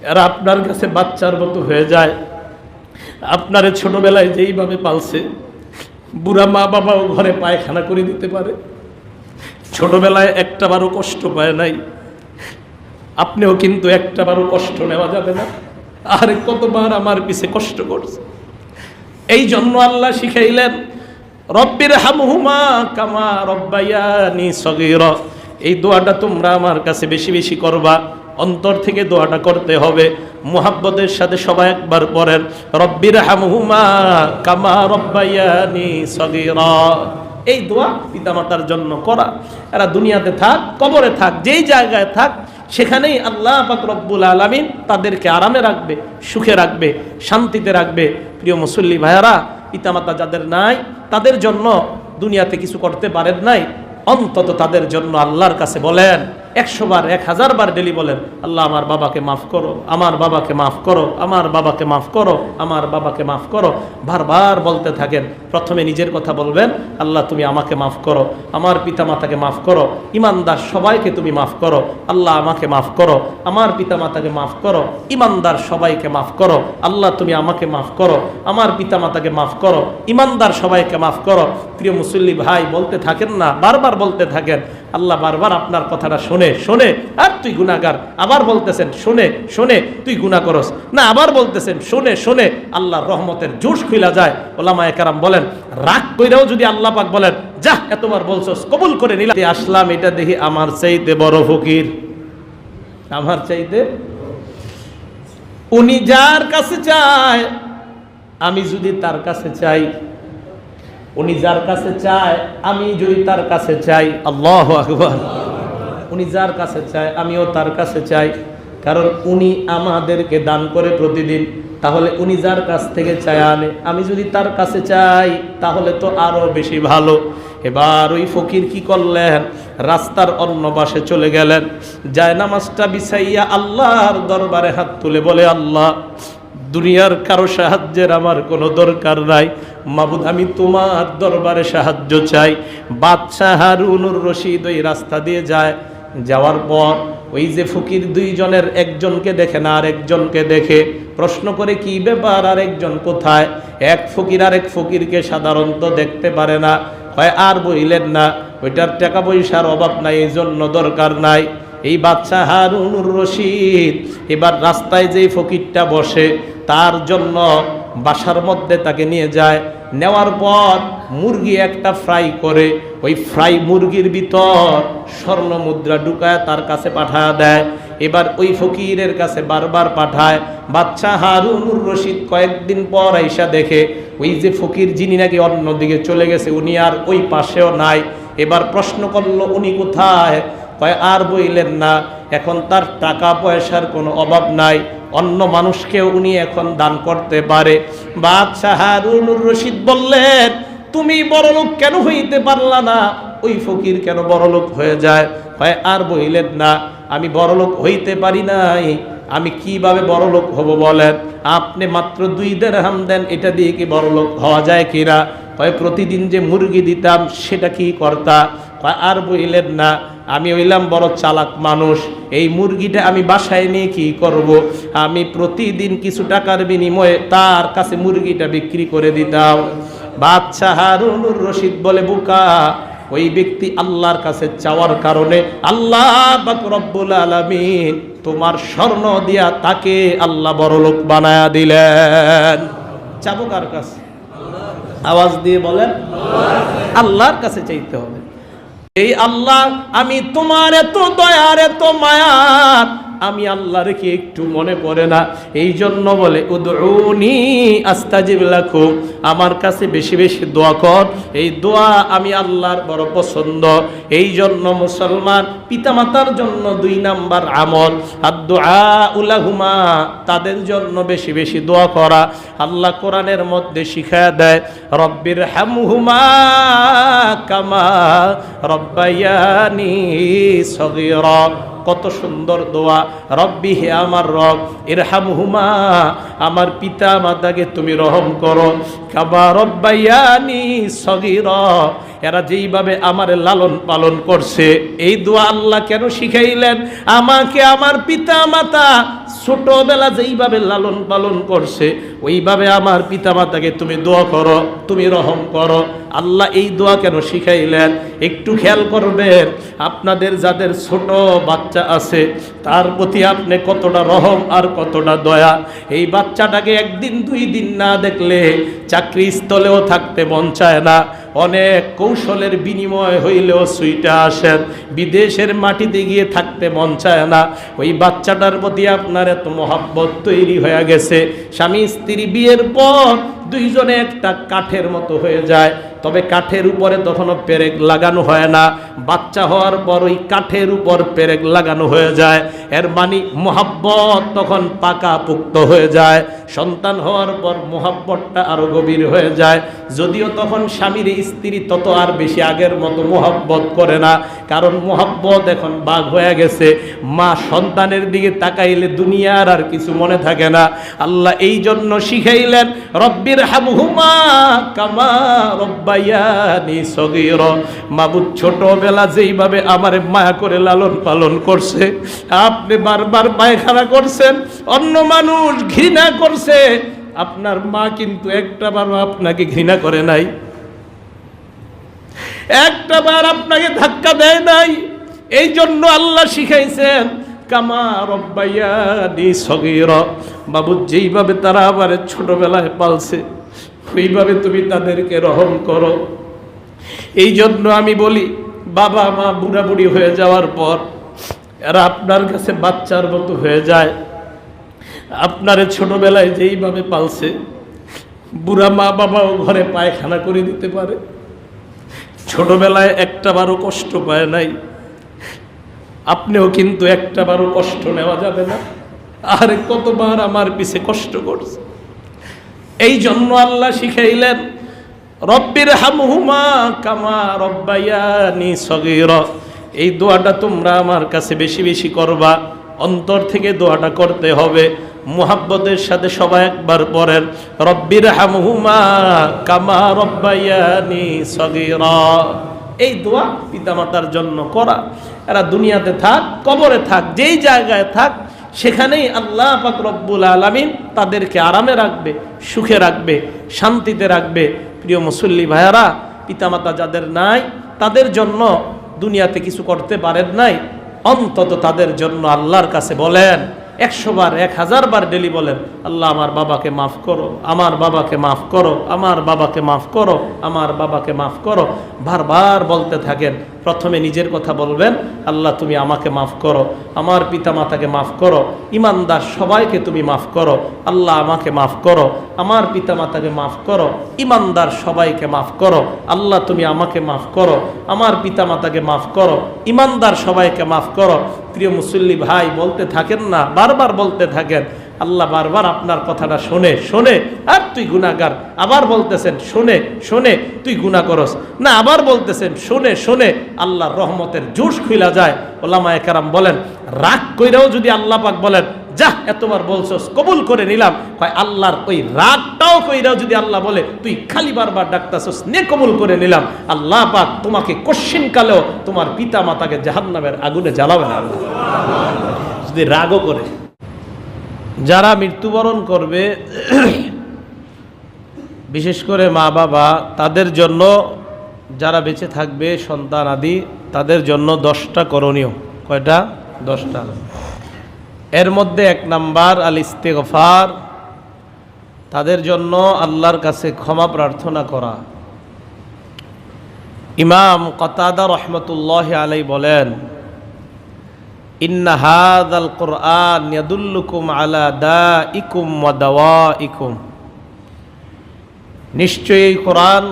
এরা আপনার কাছে বাচ্চার মতো হয়ে যায়। আপনারে ছোটবেলায় যেইভাবে পালছে, বুড়া মা বাবাও ঘরে পায়খানা করে দিতে পারে, ছোটবেলায় একটাবারও কষ্ট পায় নাই। আপনিও কিন্তু একটাবারও কষ্ট নেওয়া যাবে না। আর কতবার আমার পিছে কষ্ট করছে। এই জন্য আল্লাহ শিখাইলেন, রব্বির হামহুমা কামা রব্বায়ানি সগীরা। এই দোয়াটা তোমরা আমার কাছে বেশি বেশি করবা, অন্তর থেকে দোয়াটা করতে হবে, মুহাব্বতের সাথে সবাই একবার পড়েন, রব্বির হামহুমা কামা রব্বায়ানি সগীরা। এই দোয়া পিতামাতার জন্য করা। এরা দুনিয়াতে থাক, কবরে থাক, যেই জায়গায় থাক, সেখানেই আল্লাহ পাক রব্বুল আলামিন তাদেরকে আরামে রাখবে, সুখে রাখবে, শান্তিতে রাখবে। প্রিয় মুসল্লি ভাইয়ারা, পিতামাতা যাদের নাই, তাদের জন্য দুনিয়াতে কিছু করতে পারেন নাই, অন্তত তাদের জন্য আল্লাহর কাছে বলেন, 100 বার 1000 বার ডেলি বলেন, আল্লাহ আমার বাবাকে মাফ করো, আমার বাবাকে মাফ করো, আমার বাবাকে মাফ করো, আমার বাবাকে মাফ করো। বারবার বলতে থাকেন। প্রথমে নিজের কথা বলবেন, আল্লাহ তুমি আমাকে মাফ করো, আমার পিতামাতাকে মাফ করো, ইমানদার সবাইকে তুমি মাফ করো, আল্লাহ আমাকে মাফ করো, আমার পিতামাতাকে মাফ করো, ইমানদার সবাইকে মাফ করো, আল্লাহ তুমি আমাকে মাফ করো, আমার পিতামাতাকে মাফ করো, ইমানদার সবাইকে মাফ করো। প্রিয় মুসল্লি ভাই, বলতে থাকেন না, বারবার বলতে থাকেন। আল্লাহ বারবার আপনার কথাটা শোনে শোনে, আর তুই গুনাহগার, আবার বলতেছেন শোনে শোনে তুই গুনাহ করস না, আবার বলতেছেন শোনে শোনে আল্লাহর রহমতের জোশ খুইলা যায়। ওলামায়ে কেরাম বলেন, রাগ কইরাও যদি আল্লাহ পাক বলেন, যা এতবার বলছস, কবুল করে নিলাম, আসলাম, এটা দেখি আমার চাইতে বড় ফকির, আমার চাইতে। উনি যার কাছে চায়, আমি যদি তার কাছে চাই, উনি যার কাছে চায়, আমি যদি তার কাছে চাই, আল্লাহু আকবার, উনি যার কাছে চায় আমিও তার কাছে চাই। কারণ উনি আমাদেরকে দান করে প্রতিদিন, তাহলে উনি যার কাছ থেকে চায় আনে, আমি যদি তার কাছে চাই তাহলে তো আরো বেশি ভালো। এবার ওই ফকির কি করলেন, রাস্তার অন্য পাশে চলে গেলেন, যায় নামাজটা বিছাইয়া আল্লাহর দরবারে হাত তুলে বলে, আল্লাহ দুনিয়ার কারো সাহায্যের আমার কোনো দরকার নাই, মাবুদ আমি তোমার দরবারে সাহায্য চাই। বাদশাহ হারুনুর রশিদ ওই রাস্তা দিয়ে যায়, যাওয়ার পর ওই যে ফকির দুইজনের একজনকে দেখে না, আর একজনকে দেখে, প্রশ্ন করে কি ব্যাপার, আর একজন কোথায়? এক ফকির আর এক ফকিরকে সাধারণত দেখতে পারে না, হয় আর বইলেন না, ওইটার টাকা পয়সার অভাব নাই, এই জন্য দরকার নাই। এই বাদশাহ হারুনুর রশিদ এবার রাস্তায় যেই ফকিরটা বসে, তার জন্য বাসার মধ্যে তাকে নিয়ে যায়, নেওয়ার পর মুরগি একটা ফ্রাই করে, ওই ফ্রাই মুরগির ভিতর স্বর্ণ মুদ্রা ঢুকায় তার কাছে পাঠায় দেয়। এবার ওই ফকিরের কাছে বারবার পাঠায়। বাদশাহ হারুনুর রশিদ কয়েকদিন পর আইসা দেখে ওই যে ফকির, যিনি নাকি অন্যদিকে চলে গেছে, উনি আর ওই পাশেও নাই। এবার প্রশ্ন করলো, উনি কোথায়? কয় আর বইলেন না, এখন তার টাকা পয়সার কোনো অভাব নাই, অন্য মানুষকেও উনি এখন দান করতে পারে। বাদশাহ হারুনুর রশিদ বললেন, তুমি বড়লোক কেন হইতে পারলা না? ওই ফকির কেন বড়লোক হয়ে যায়? কয় আর বইলেন না, আমি বড়লোক হইতে পারি নাই, আমি কিভাবে বড়লোক হব বলেন? আপনি মাত্র 2 দিরহাম দেন, এটা দিয়ে কি বড়লোক হওয়া যায় কিনা? কয় প্রতিদিন যে মুরগি দিতাম সেটা কি করতা? কয় আর বইলেন না, আমি হইলাম বড় চালাক মানুষ, এই মুরগিটা আমি বাসায় নিয়ে কি করব? আমি প্রতিদিন কিছু টাকার বিনিময়ে তার কাছে মুরগিটা বিক্রি করে দিতাম। বাদশাহ হারুনুর রশিদ বলে, বোকা, ওই ব্যক্তি আল্লাহর কাছে চাওয়ার কারণে আল্লাহ পাক রব্বুল আলামিন তোমার স্বর্ণ দিয়া তাকে আল্লাহ বড়লোক বানায়া দিলেন। চাবো কার কাছে? আওয়াজ দিয়ে বলেন, আল্লাহর কাছে চাইতে হবে। এই আল্লাহ, আমি তোমার এত দয়ার, এত মায়ার, আমি আল্লাহর কি একটু মনে পড়ে না? এই জন্য বলে, উদউনি আস্তাজিব লাকুম, আমার কাছে বেশি বেশি দোয়া কর, এই দোয়া আমি আল্লাহর বড় পছন্দ। এই জন্য মুসলমান পিতামাতার জন্য 2 নাম্বার আমল আদ-দুআউ লাহুমা, তাদের জন্য বেশি বেশি দোয়া করা। আল্লাহ কোরআনের মধ্যে শিখায়া দেয়, রব্বির হামহুমা কামা রব্বায়ানি সগীরা। কত সুন্দর দোয়া, রব্বি হে আমার রব, ইরহামহুমা আমার পিতা মাতাকে তুমি রহম করো, কামা রব্বায়ানি সগীরা এরা যেইভাবে আমার লালন পালন করছে। এই দোয়া আল্লাহ কেন শিখাইলেন? আমাকে আমার পিতা মাতা ছোটবেলা যেইভাবে লালন পালন করছে ওইভাবে আমার পিতা মাতাকে তুমি দোয়া করো, তুমি রহম করো। আল্লাহ এই দোয়া কেন শিখাইলেন একটু খেয়াল করবেন। আপনাদের যাদের ছোট বাচ্চা আছে তার প্রতি আপনি কতটা রহম আর কতটা দয়া। এই বাচ্চাটাকে একদিন দুই দিন না দেখলে চাকরি স্থলেও থাকতে মন চায় না, অনেক কৌশলের বিনিময় হইলেও সুইটা আসেন, বিদেশের মাটিতে গিয়ে থাকতে মন চায় না। ওই বাচ্চাটার প্রতি আপনার এত মহব্বত তৈরি হয়ে গেছে। স্বামী স্ত্রী বিয়ের পর দুইজনে একটা কাঠের মতো হয়ে যায়, তবে কাঠের উপরে তখনও পেরেক লাগানো হয় না। বাচ্চা হওয়ার পর ওই কাঠের উপর পেরেক লাগানো হয়ে যায়, এর মানে মহব্বত তখন পাকা পুক্ত হয়ে যায়। সন্তান হওয়ার পর মহব্বতটা আরো গভীর হয়ে যায়, যদিও তখন স্বামীর স্ত্রী তত আর বেশি আগের মতো মহব্বত করে না, কারণ মহব্বত এখন বাঘ হয়ে গেছে। মা সন্তানের দিকে তাকাইলে দুনিয়ার আর কিছু মনে থাকে না। আল্লাহ এই জন্য শিখাইলেন রব্বির হামহুমা কামা রব্বায়ানি সগীরা। মাবুদ ছোটবেলা যেইভাবে আমার মায়া করে লালন পালন করছে, আপনি বারবার পায়খানা করছেন, অন্য মানুষ ঘৃণা করছে, আপনার মা কিন্তু একটাবারও আপনাকে ঘৃণা করে নাই, একটাবার আপনাকে ধাক্কা দেয় নাই। এই জন্য আল্লাহ শিখাইছেন কামা রব্বায়ানি সগীরা। বাবু যেইভাবে তারা আবার ছোটবেলায় পালছে ওইভাবে তুমি তাদেরকে রহম করো। এই জন্য আমি বলি বাবা মা বুড়া বুড়ি হয়ে যাওয়ার পর এরা আপনার কাছে বাচ্চার মতো হয়ে যায়। আপনারে ছোটবেলায় যেইভাবে পালছে, বুড়া মা বাবাও ঘরে পায়খানা করে দিতে পারে, ছোটবেলায় একটাবারও কষ্ট পায় নাই, আপনিও কিন্তু একটাবারও কষ্ট নেওয়া যাবে না। আরে কতবার আমার পিছে কষ্ট করছে। এই জন্য আল্লাহ শিখাইলেন রব্বির হামহুমা কামা রব্বায়ানি সগীরা। এই দোয়াটা তোমরা আমার কাছে বেশি বেশি করবা, অন্তর থেকে দোয়াটা করতে হবে, মুহাব্বতের সাথে সবাই একবার পড়েন রব্বির হামহুমা কামা রব্বায়ানি সগীরা। এই দোয়া পিতামাতার জন্য করা, এরা দুনিয়াতে থাক কবরে থাক যেই জায়গায় থাক সেখানেই আল্লাহ পাক রব্বুল আলামিন তাদেরকে আরামে রাখবে, সুখে রাখবে, শান্তিতে রাখবে। প্রিয় মুসল্লি ভাইয়ারা, পিতামাতা যাদের নাই তাদের জন্য দুনিয়াতে কিছু করতে পারেন নাই, অন্তত তাদের জন্য আল্লাহর কাছে বলেন 100 বার 1000 বার ডেলি বলেন আল্লাহ আমার বাবাকে মাফ করো, আমার বাবাকে মাফ করো, আমার বাবাকে মাফ করো, আমার বাবাকে মাফ করো। বারবার বলতে থাকেন। প্রথমে নিজের কথা বলবেন আল্লাহ তুমি আমাকে মাফ করো, আমার পিতা মাতাকে মাফ করো, ইমানদার সবাইকে তুমি মাফ করো, আল্লাহ আমাকে মাফ করো, আমার পিতা মাতাকে মাফ করো, ইমানদার সবাইকে মাফ করো, আল্লাহ তুমি আমাকে মাফ করো, আমার পিতা মাতাকে মাফ করো, ইমানদার সবাইকে মাফ করো। প্রিয় মুসল্লি ভাই বলতে থাকেন না, বারবার বলতে থাকেন। আল্লাহ বারবার আপনার কথাটা শোনে শোনে আর তুই গুনাহগার, আবার বলতেছেন শোনে শোনে তুই গুনাহ করস না, আবার বলতেছেন শোনে শোনে আল্লাহর রহমতের জোশ খুইলা যায়। ওলামায়ে কেরাম বলেন রাগ কইরাও যদি আল্লাহ পাক বলেন যা এতবার বলছস কবুল করে নিলাম, কয় আল্লাহর ওই রাগটাও কইরাও যদি আল্লাহ বলে তুই খালি বারবার ডাকতাছস নে কবুল করে নিলাম, আল্লাহ পাক তোমাকে কশ্চিন কালেও তোমার পিতা মাতাকে জাহান্নামের আগুনে জ্বালাবে না আল্লাহ, যদি রাগও করে। যারা মৃত্যুবরণ করবে বিশেষ করে মা বাবা, তাদের জন্য যারা বেঁচে থাকবে সন্তান আদি, তাদের জন্য 10টা করণীয়। কয়টা? 10টা। এর মধ্যে 1 নাম্বার আল ইস্তিগফার, তাদের জন্য আল্লাহর কাছে ক্ষমা প্রার্থনা করা। ইমাম কতাদা রহমতুল্লাহি আলাইহি বলেন ইন্না হাযাল কুরআন ইয়াদুল্লুকুম আলা দাইকুম ওয়া দাওয়াইকুম। নিশ্চয়ই এই কোরআন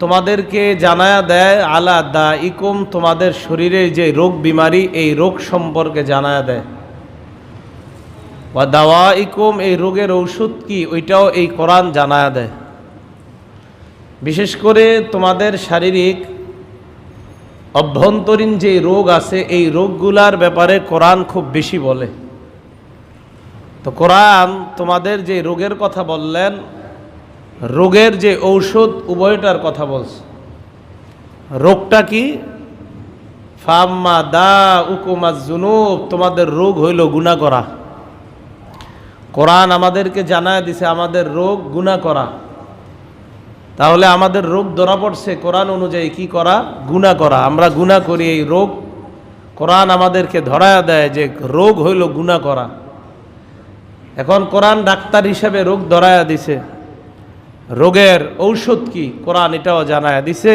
তোমাদেরকে জানায়া দেয় আলা দাইকুম, তোমাদের শরীরে যে রোগ বিমারি এই রোগ সম্পর্কে জানায়া দেয়, ওয়া দাওয়াইকুম এই রোগের ঔষধ কি ওইটাও এই কোরআন জানায়া দেয়। বিশেষ করে তোমাদের শারীরিক অভ্যন্তরীণ যে রোগ আছে এই রোগগুলার ব্যাপারে কোরআন খুব বেশি বলে। তো কোরআন তোমাদের যে রোগের কথা বললেন, রোগের যে ঔষধ উভয়টার কথা বলছে। রোগটা কি? ফাম্মা দা উকুমা জুনুব, তোমাদের রোগ হইল গুনাহ করা। কোরআন আমাদেরকে জানায় দিছে আমাদের রোগ গুনাহ করা। তাহলে আমাদের রোগ ধরা পড়ছে কোরআন অনুযায়ী কি করা? গুনাহ করা। আমরা গুনাহ করি, এই রোগ কোরআন আমাদেরকে ধরায়া দেয় যে রোগ হইল গুনাহ করা। এখন কোরআন ডাক্তার হিসেবে রোগ ধরায়া দিছে, রোগের ঔষধ কি কোরআন এটাও জানায়া দিছে।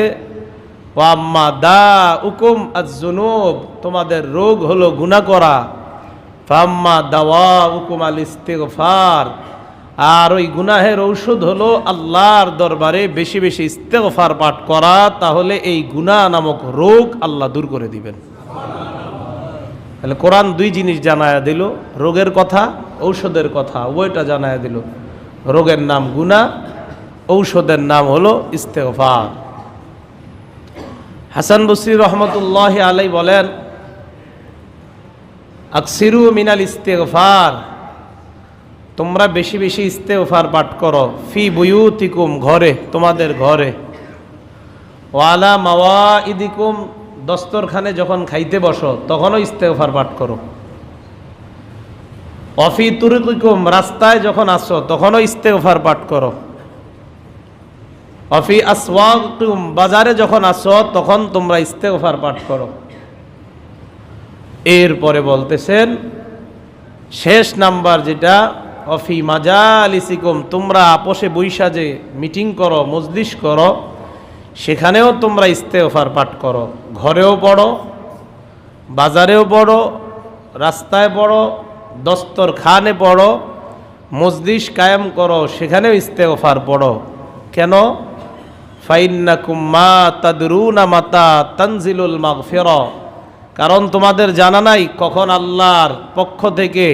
ওয়াম্মা দা উকুম আজ-জুনুব, তোমাদের রোগ হলো গুনাহ করা। ফাম্মা দাওয়া উকুম আল ইস্তিগফার, আর ওই গুনাহের ঔষধ হলো আল্লাহর দরবারে বেশি বেশি ইস্তেগফার পাঠ করা। তাহলে এই গুনাহ নামক রোগ আল্লাহ দূর করে দিবেন। তাহলে কোরআন দুই জিনিস জানায়া দিল, রোগের কথা, ঔষধের কথা, ওইটা জানায়া দিল। রোগের নাম গুনাহ, ঔষধের নাম হলো ইস্তেগফার। হাসান বসরি রহমতুল্লাহি আলাইহি বলেন, আকসিরু মিনাল ইস্তেগফার, তোমরা বেশি বেশি ইস্তেগফার পাঠ করো। ফি বুয়ুতিকুম, ঘরে, তোমাদের ঘরে। ওয়ালা মাওয়াইদিকুম, দস্তরখানে যখন খাইতে বসো তখনও ইস্তেগফার পাঠ করো। অফি তুরুকিকুম, রাস্তায় যখন আসো তখনও ইস্তেগফার পাঠ করো। অফি আসওয়াকিকুম, বাজারে যখন আসো তখন তোমরা ইস্তেগফার পাঠ করো। এরপরে বলতেছেন শেষ নাম্বার যেটা, অফি মাজালিসিকুম, তোমরা আপোষে বৈশা যে মিটিং করো, মজলিস করো, সেখানেও তোমরা ইস্তেগফার পাঠ করো। ঘরেও পড়ো, বাজারেও পড়ো, রাস্তায় পড়ো, দস্তরখানে পড়ো, মজলিস কায়েম করো, সেখানেও ইস্তেগফার পড়ো। কেন? ফাইন্নাকুম মা তাদরুনা মাতা তানজিলুল মাগফিরা, কারণ তোমাদের জানা নাই কখন আল্লাহর পক্ষ থেকে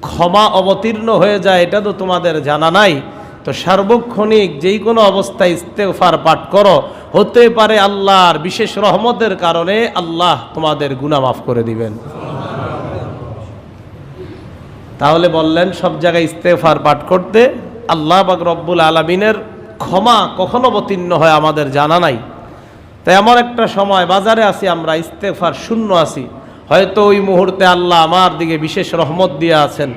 ক্ষমা অবতীর্ণ হয়ে যায়, এটা তো তোমাদের জানা নাই। তো সার্বক্ষণিক যেই কোনো অবস্থায় ইস্তেগফার পাঠ করো, হতে পারে আল্লাহর বিশেষ রহমতের কারণে আল্লাহ তোমাদের গুনাহ মাফ করে দিবেন। তাহলে বললেন সব জায়গায় ইস্তেগফার পাঠ করতে। আল্লাহ পাক রব্বুল আলামিনের ক্ষমা কখন অবতীর্ণ হয় আমাদের জানা নাই। তাই এমন একটা সময় বাজারে আছি আমরা, ইস্তেগফার শূন্য আছি, হয়তো ওই মুহূর্তে আল্লাহ আমার দিকে বিশেষ রহমত দিয়ে আছেন,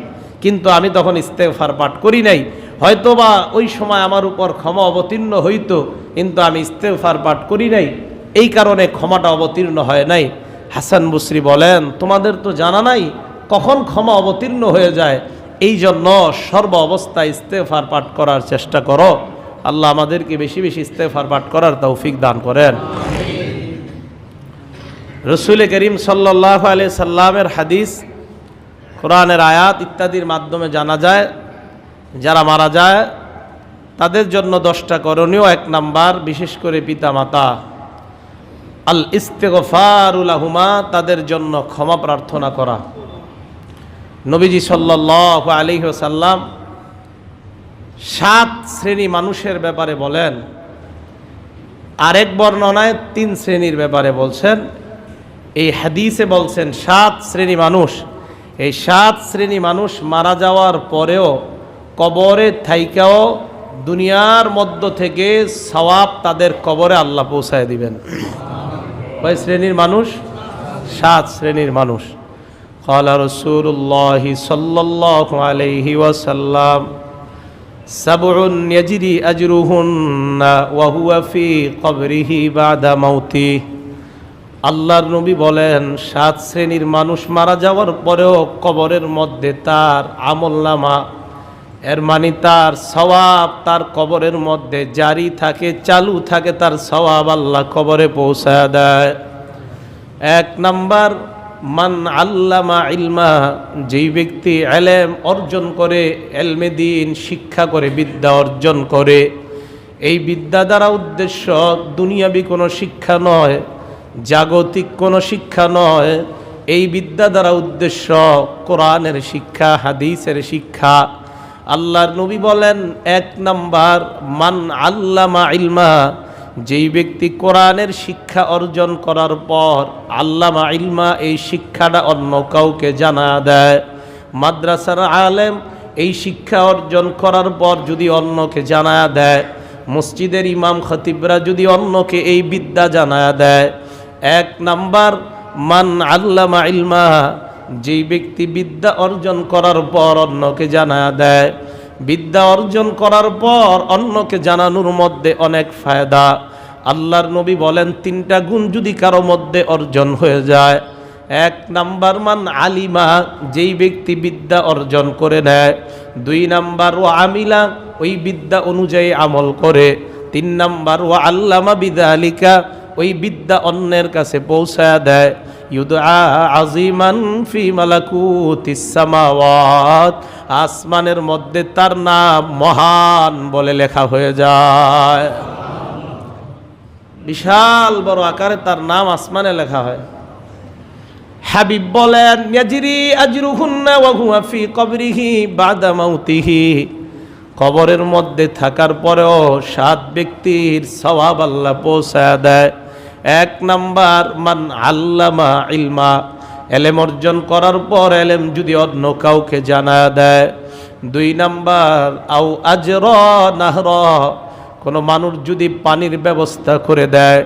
কিন্তু আমি তখন ইস্তেগফার পাঠ করি নাই। হয়তোবা ওই সময় আমার উপর ক্ষমা অবতীর্ণ হইতো, কিন্তু আমি ইস্তেগফার পাঠ করি নাই, এই কারণে ক্ষমাটা অবতীর্ণ হয় নাই। হাসান বসরি বলেন, তোমাদের তো জানা নাই কখন ক্ষমা অবতীর্ণ হয়ে যায়, এই জন্য সর্ব অবস্থায় ইস্তেগফার পাঠ করার চেষ্টা করো। আল্লাহ আমাদেরকে বেশি বেশি ইস্তেগফার পাঠ করার তৌফিক দান করেন। রসুল করিম সাল্লাল্লাহু আলাইহি সাল্লামের হাদিস, কোরআনের আয়াত ইত্যাদির মাধ্যমে জানা যায়, যারা মারা যায় তাদের জন্য 10টা করণীয়। 1 নাম্বার, বিশেষ করে পিতা মাতা, আল ইস্তিগফারু লাহুমা, তাদের জন্য ক্ষমা প্রার্থনা করা। নবীজি সাল্লাল্লাহু আলাইহি ওয়াসাল্লাম 7 শ্রেণী মানুষের ব্যাপারে বলেন, আরেক বর্ণনায় 3 শ্রেণীর ব্যাপারে বলছেন। এই হাদিসে বলছেন 7 শ্রেণী মানুষ। এই 7 শ্রেণী মানুষ মারা যাওয়ার পরেও কবরে থাইকাও দুনিয়ার মধ্য থেকে সওয়াব তাদের কবরে আল্লাহ পৌঁছায় দিবেন। কয় শ্রেণীর মানুষ? 7 শ্রেণীর মানুষ। ক্বালা রাসূলুল্লাহি সাল্লাল্লাহু আলাইহি ওয়াসাল্লাম, সাবউন ইয়াজরি আজরুহুন্না ওয়া হুয়া ফি কবরিহি বাদা মাউতি। আল্লাহর নবী বলেন 7 শ্রেণীর মানুষ মারা যাওয়ার পরেও কবরের মধ্যে তার আমলনামা, এর মানে তার সওয়াব তার কবরের মধ্যে জারি থাকে, চালু থাকে, তার সওয়াব আল্লাহ কবরে পৌঁছায় দেয়। 1 নাম্বার, মান আল্লামা ইলমা, যেই ব্যক্তি ইলম অর্জন করে, ইলমে দ্বীন শিক্ষা করে, বিদ্যা অর্জন করে। এই বিদ্যা দ্বারা উদ্দেশ্য দুনিয়াবি কোনো শিক্ষা নয়, জাগতিক কোনো শিক্ষা নয়। এই বিদ্যা দ্বারা উদ্দেশ্য কোরআনের শিক্ষা, হাদিসের শিক্ষা। আল্লাহর নবী বলেন 1 নাম্বার, মান আল্লামা ইলমা, যেই ব্যক্তি কোরআনের শিক্ষা অর্জন করার পর আল্লামা ইলমা এই শিক্ষাটা অন্য কাউকে জানা দেয়, মাদ্রাসার আলেম এই শিক্ষা অর্জন করার পর যদি অন্যকে জানা দেয়, মসজিদের ইমাম খতিবরা যদি অন্যকে এই বিদ্যা জানা দেয়, এক নাম্বার মান আল্লামা ইলমা, যেই ব্যক্তি বিদ্যা অর্জন করার পর অন্যকে জানা দেয়। বিদ্যা অর্জন করার পর অন্যকে জানানোর মধ্যে অনেক ফায়দা। আল্লাহর নবী বলেন 3টা গুণ যদি কারো মধ্যে অর্জন হয়ে যায়, এক নাম্বার মান আলিমা, যেই ব্যক্তি বিদ্যা অর্জন করে নেয়। 2 নাম্বার ও আমিলা, ওই বিদ্যা অনুযায়ী আমল করে। 3 নাম্বার ও আল্লামা বিদালিকা, ওই বিদ্যা অন্যের কাছে পৌঁছায় দেয়। ইউদআ আজিমান ফি মালাকুতিস সামাওয়াত, আসমানের মধ্যে তার নাম মহান বলে লেখা হয়ে যায়। বিশাল বড় আকারে তার নাম আসমানে লেখা হয়। হাবিব বলেন ইয়াজরি আজরুহুন্না ওয়া হুয়া ফি কবরিহি বাদা মাউতিহি, কবরের মধ্যে থাকার পরেও 7 ব্যক্তির সওয়াব আল্লাহ পৌঁছায় দেয়। 1 নাম্বার মান আল্লামা ইলমা, এলেম অর্জন করার পর এলেম যদি অন্য কাউকে জানা দেয়। 2 নাম্বার আও আজরা নাহরা, কোনো মানুষ যদি পানির ব্যবস্থা করে দেয়,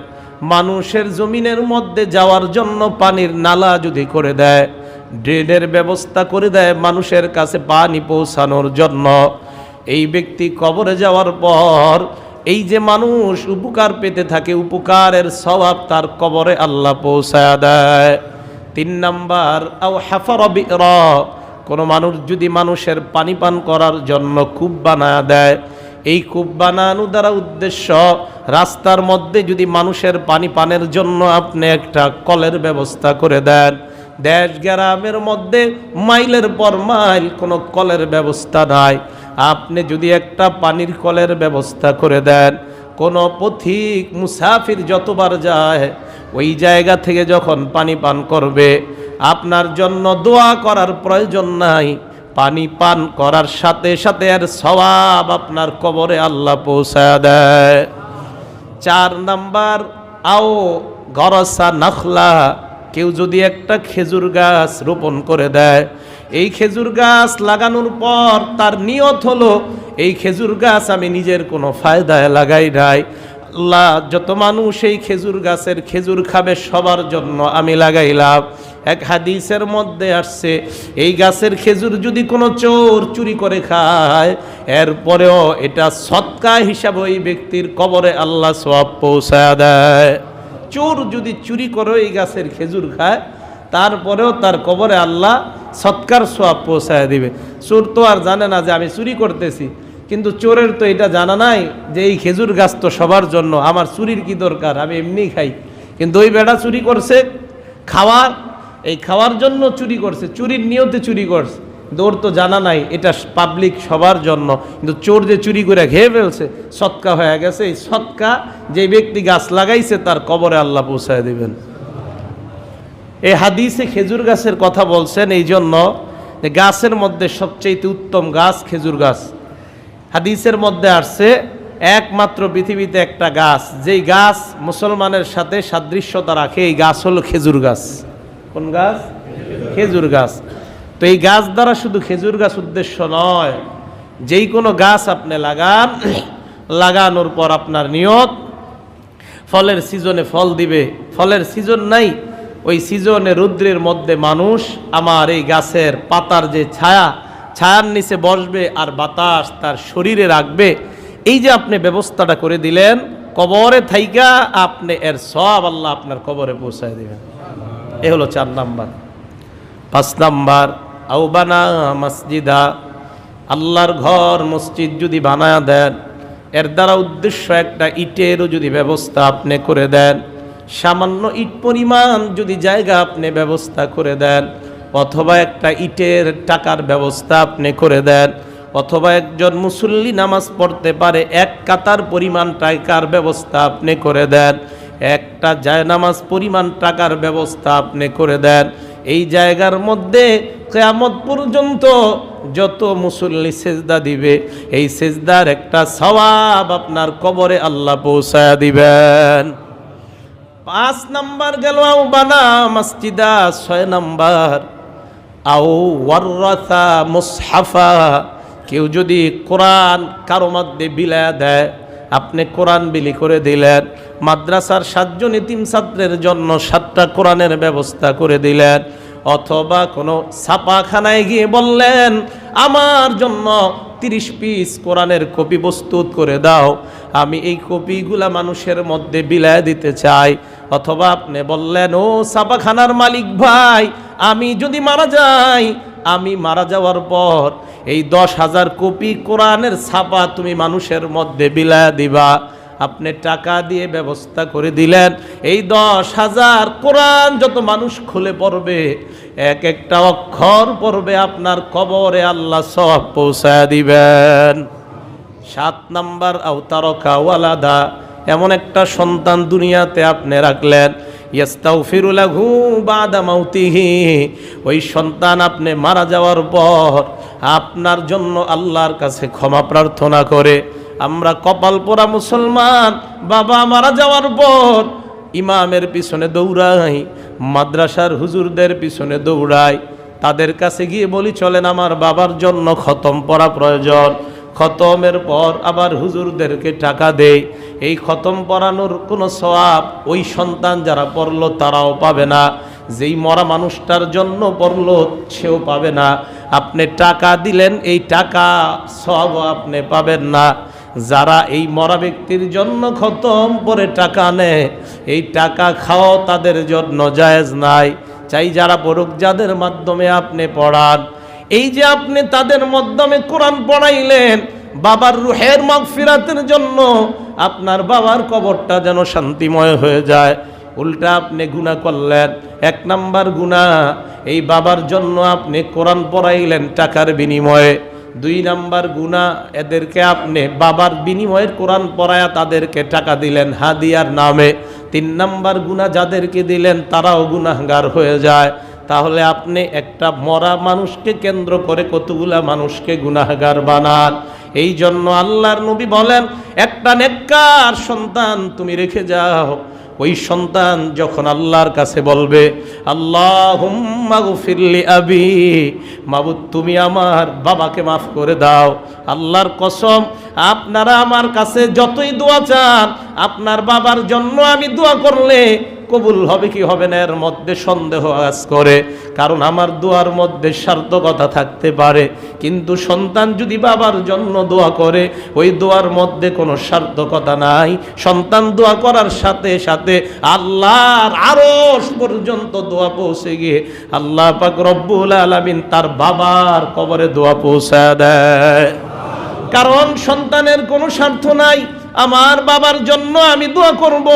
মানুষের জমিনের মধ্যে যাওয়ার জন্য পানির নালা যদি করে দেয়, ড্রেনের ব্যবস্থা করে দেয় মানুষের কাছে পানি পৌঁছানোর জন্য, এই ব্যক্তি কবরে যাওয়ার পর এই যে মানুষ উপকার পেতে থাকে, উপকারের সওয়াব তার কবরে আল্লাহ পৌঁছায় দেয়। 3 নাম্বার আও হাফারা বিরা, কোনো মানুষ যদি মানুষের পানি পান করার জন্য কূপ বানায় দেয়, এই কূপ বানানো দ্বারা উদ্দেশ্য রাস্তার মধ্যে যদি মানুষের পানি পানের জন্য আপনি একটা কলের ব্যবস্থা করে দেন, দেশ গ্রামের মধ্যে মাইলের পর মাইল কোনো কলের ব্যবস্থা নাই, আপনি যদি একটা পানির কলের ব্যবস্থা করে দেন, কোনো পথিক মুসাফির যতবার যায় ওই জায়গা থেকে যখন পানি পান করবে, আপনার জন্য দোয়া করার প্রয়োজন নাই, পানি পান করার সাথে সাথে এর সওয়াব আপনার কবরে আল্লাহ পৌঁছায় দেয়। 4 নাম্বার আও গরসা নখলা, কেউ যদি একটা খেজুর গাছ রোপণ করে দেয়, এই খেজুর গাছ লাগানোর পর তার নিয়ত হলো এই খেজুর গাছ আমি নিজের কোনো ফায়দায় লাগাই নাই, আল্লাহ যত মানুষ এই খেজুর গাছের খেজুর খাবে সবার জন্য আমি লাগাইলাম। এক হাদিসের মধ্যে আসছে এই গাছের খেজুর যদি কোনো চোর চুরি করে খায়, এরপরেও এটা সদকা হিসাবে ওই ব্যক্তির কবরে আল্লাহ সওয়াব পৌঁছায় দেয়। চোর যদি চুরি করে এই গাছের খেজুর খায়, তারপরেও তার কবরে আল্লাহ সৎকার সওয়াব পৌঁছায় দিবে। চোর তো আর জানে না যে আমি চুরি করতেছি, কিন্তু চোরের তো এটা জানা নাই যে এই খেজুর গাছ তো সবার জন্য, আমার চুরির কি দরকার, আমি এমনি খাই। কিন্তু ওই বেটা চুরি করছে খাওয়ার, এই খাওয়ার জন্য চুরি করছে, চুরির নিয়তে চুরি করছে, কিন্তু ওর তো জানা নাই এটা পাবলিক সবার জন্য। কিন্তু চোর যে চুরি করে খেয়ে ফেলছে, সৎকা হয়ে গেছে, এই সৎকা যে ব্যক্তি গাছ লাগাইছে তার কবরে আল্লাহ পৌঁছায় দিবেন। এই হাদিসে খেজুর গাছের কথা বলছেন এই জন্য যে গাছের মধ্যে সবচেয়ে উত্তম গাছ খেজুর গাছ। হাদিসের মধ্যে আসছে একমাত্র পৃথিবীতে একটা গাছ, যেই গাছ মুসলমানের সাথে সাদৃশ্যতা রাখে, এই গাছ হলো খেজুর গাছ। কোন গাছ? খেজুর গাছ। তো এই গাছ দ্বারা শুধু খেজুর গাছ উদ্দেশ্য নয়, যেই কোনো গাছ আপনি লাগান, লাগানোর পর আপনার নিয়ত ফলের সিজনে ফল দিবে, ফলের সিজন নাই, ওই সিজনে রৌদ্রের মধ্যে মানুষ আমার এই গাছের পাতার যে ছায়া, ছায়ার নিচে বসবে আর বাতাস তার শরীরে রাখবে, এই যে আপনি ব্যবস্থাটা করে দিলেন, কবরে থাইকা আপনি এর সওয়াব আল্লাহ আপনার কবরে পৌঁছায় দিবেন। এ হলো 4 নাম্বার। 5 নাম্বার আও বানা মসজিদা, আল্লাহর ঘর মসজিদ যদি বানায়া দেন, এর দ্বারা উদ্দেশ্য একটা ইটেরও যদি ব্যবস্থা আপনি করে দেন, সামান্য ইট পরিমাণ যদি জায়গা আপনি ব্যবস্থা করে দেন, অথবা একটা ইটের টাকার ব্যবস্থা আপনি করে দেন, অথবা একজন মুসল্লি নামাজ পড়তে পারে 1 কাতার পরিমাণ টাকার ব্যবস্থা আপনি করে দেন, একটা জায়নামাজ পরিমাণ টাকার ব্যবস্থা আপনি করে দেন, এই জায়গার মধ্যে কিয়ামত পর্যন্ত যত মুসল্লি সেজদা দিবে এই সেজদার একটা সওয়াব আপনার কবরে আল্লাহ পৌঁছায়া দিবেন। 5 নাম্বার গেল আও বানা মসজিদা, 6 নাম্বার আও ওয়াররাসা মুসহাফা, কেউ যদি কোরআন কারো মধ্যে বিলায়া দেয়, আপনি কোরআন বিলি করে দিলেন, মাদ্রাসার 7 জন এতিম ছাত্রের জন্য 7টা কোরআনের ব্যবস্থা করে দিলেন, অথবা কোনো ছাপাখানায় গিয়ে বললেন আমার জন্য 30 পিস কোরআনের কপি প্রস্তুত করে দাও, আমি এই কপিগুলা মানুষের মধ্যে বিলায় দিতে চাই। অথবা আপনি বললেন ও ছাপাখানার মালিক ভাই, আমি যদি মারা যাই, আমি মারা যাওয়ার পর এই 10,000 কপি কোরআনের ছাপা তুমি মানুষের মধ্যে বিলায় দিবা। আপনি টাকা দিয়ে ব্যবস্থা করে দিলেন, এই 10,000 কোরআন যত মানুষ খুলে পড়বে, এক একটা অক্ষর পড়বে, আপনার কবরে আল্লাহ সওয়াব পৌঁছায় দিবেন। 7 নাম্বার আও তারাকা ওয়ালাদা, এমন একটা সন্তান দুনিয়াতে আপনি রাখলেন, ইস্তাগফিরু লাহু বাদা মাউতিহি, ওই সন্তান আপনি মারা যাওয়ার পর আপনার জন্য আল্লাহর কাছে ক্ষমা প্রার্থনা করে। আমরা কপাল পোড়া মুসলমান, বাবা মারা যাওয়ার পর ইমামের পিছনে দৌড়াই, মাদ্রাসার হুজুরদের পিছনে দৌড়াই, তাদের কাছে গিয়ে বলি চলেন আমার বাবার জন্য খতম পড়া প্রয়োজন। খতমের পর আবার হুজুরদেরকে টাকা দেই, এই খতম পড়ানোর কোনো সওয়াব ওই সন্তান যারা পড়লো তারাও পাবে না, যেই মরা মানুষটার জন্য পড়লো সেও পাবে না। আপনি টাকা দিলেন, এই টাকা সওয়াব আপনি পাবেন না। যারা এই মরা ব্যক্তির জন্য খতম পরে টাকা নেয়, এই টাকা খাওয়া তাদের জন্য জায়েজ নাই। চাই যারা পড়ুক, যাদের মাধ্যমে আপনি পড়ান, এই যে আপনি তাদের মাধ্যমে কোরআন পড়াইলেন, বাবার রুহের মাগফিরাতের জন্য, আপনার বাবার কবরটা যেন শান্তিময় হয়ে যায়, উল্টা আপনি গুনাহ করলেন। 1 নাম্বার গুনাহ, এই বাবার জন্য আপনি কোরআন পড়াইলেন টাকার বিনিময়ে। 2 নাম্বার গুনাহ, এদেরকে আপনি বাবার বিনিময়ের কোরআন পড়ায়া তাদেরকে টাকা দিলেন হাদিয়ার নামে। 3 নাম্বার গুনাহ, যাদেরকে দিলেন তারাও গুনাহগার হয়ে যায়। তাহলে আপনি একটা মরা মানুষকে কেন্দ্র করে কতগুলা মানুষকে গুনাহগার বানান। এই জন্য আল্লাহর নবী বলেন, একটা নেককার সন্তান তুমি রেখে যাও, ওই সন্তান যখন আল্লাহর কাছে বলবে আল্লাহুম্মা গফিরলি আবি, মাবুদ তুমি আমার বাবাকে মাফ করে দাও, আল্লাহর কসম আপনারা আমার কাছে যতই দোয়া চান, আপনার বাবার জন্য আমি দোয়া করলে কবুল হবে কি হবে না এর মধ্যে সন্দেহ কাজ করে, কারণ আমার দোয়ার মধ্যে সার্থকতা থাকতে পারে, কিন্তু সন্তান যদি বাবার জন্য দোয়া করে ওই দোয়ার মধ্যে কোনো সার্থকতা নাই। সন্তান দোয়া করার সাথে সাথে আল্লাহর আরশ পর্যন্ত দোয়া পৌঁছে গিয়ে আল্লাহ পাক রব্বুল আলামিন তার বাবার কবরে দোয়া পৌঁছায় দেয়। কারণ সন্তানের কোনো স্বার্থ নাই, আমার বাবার জন্য আমি দোয়া করব,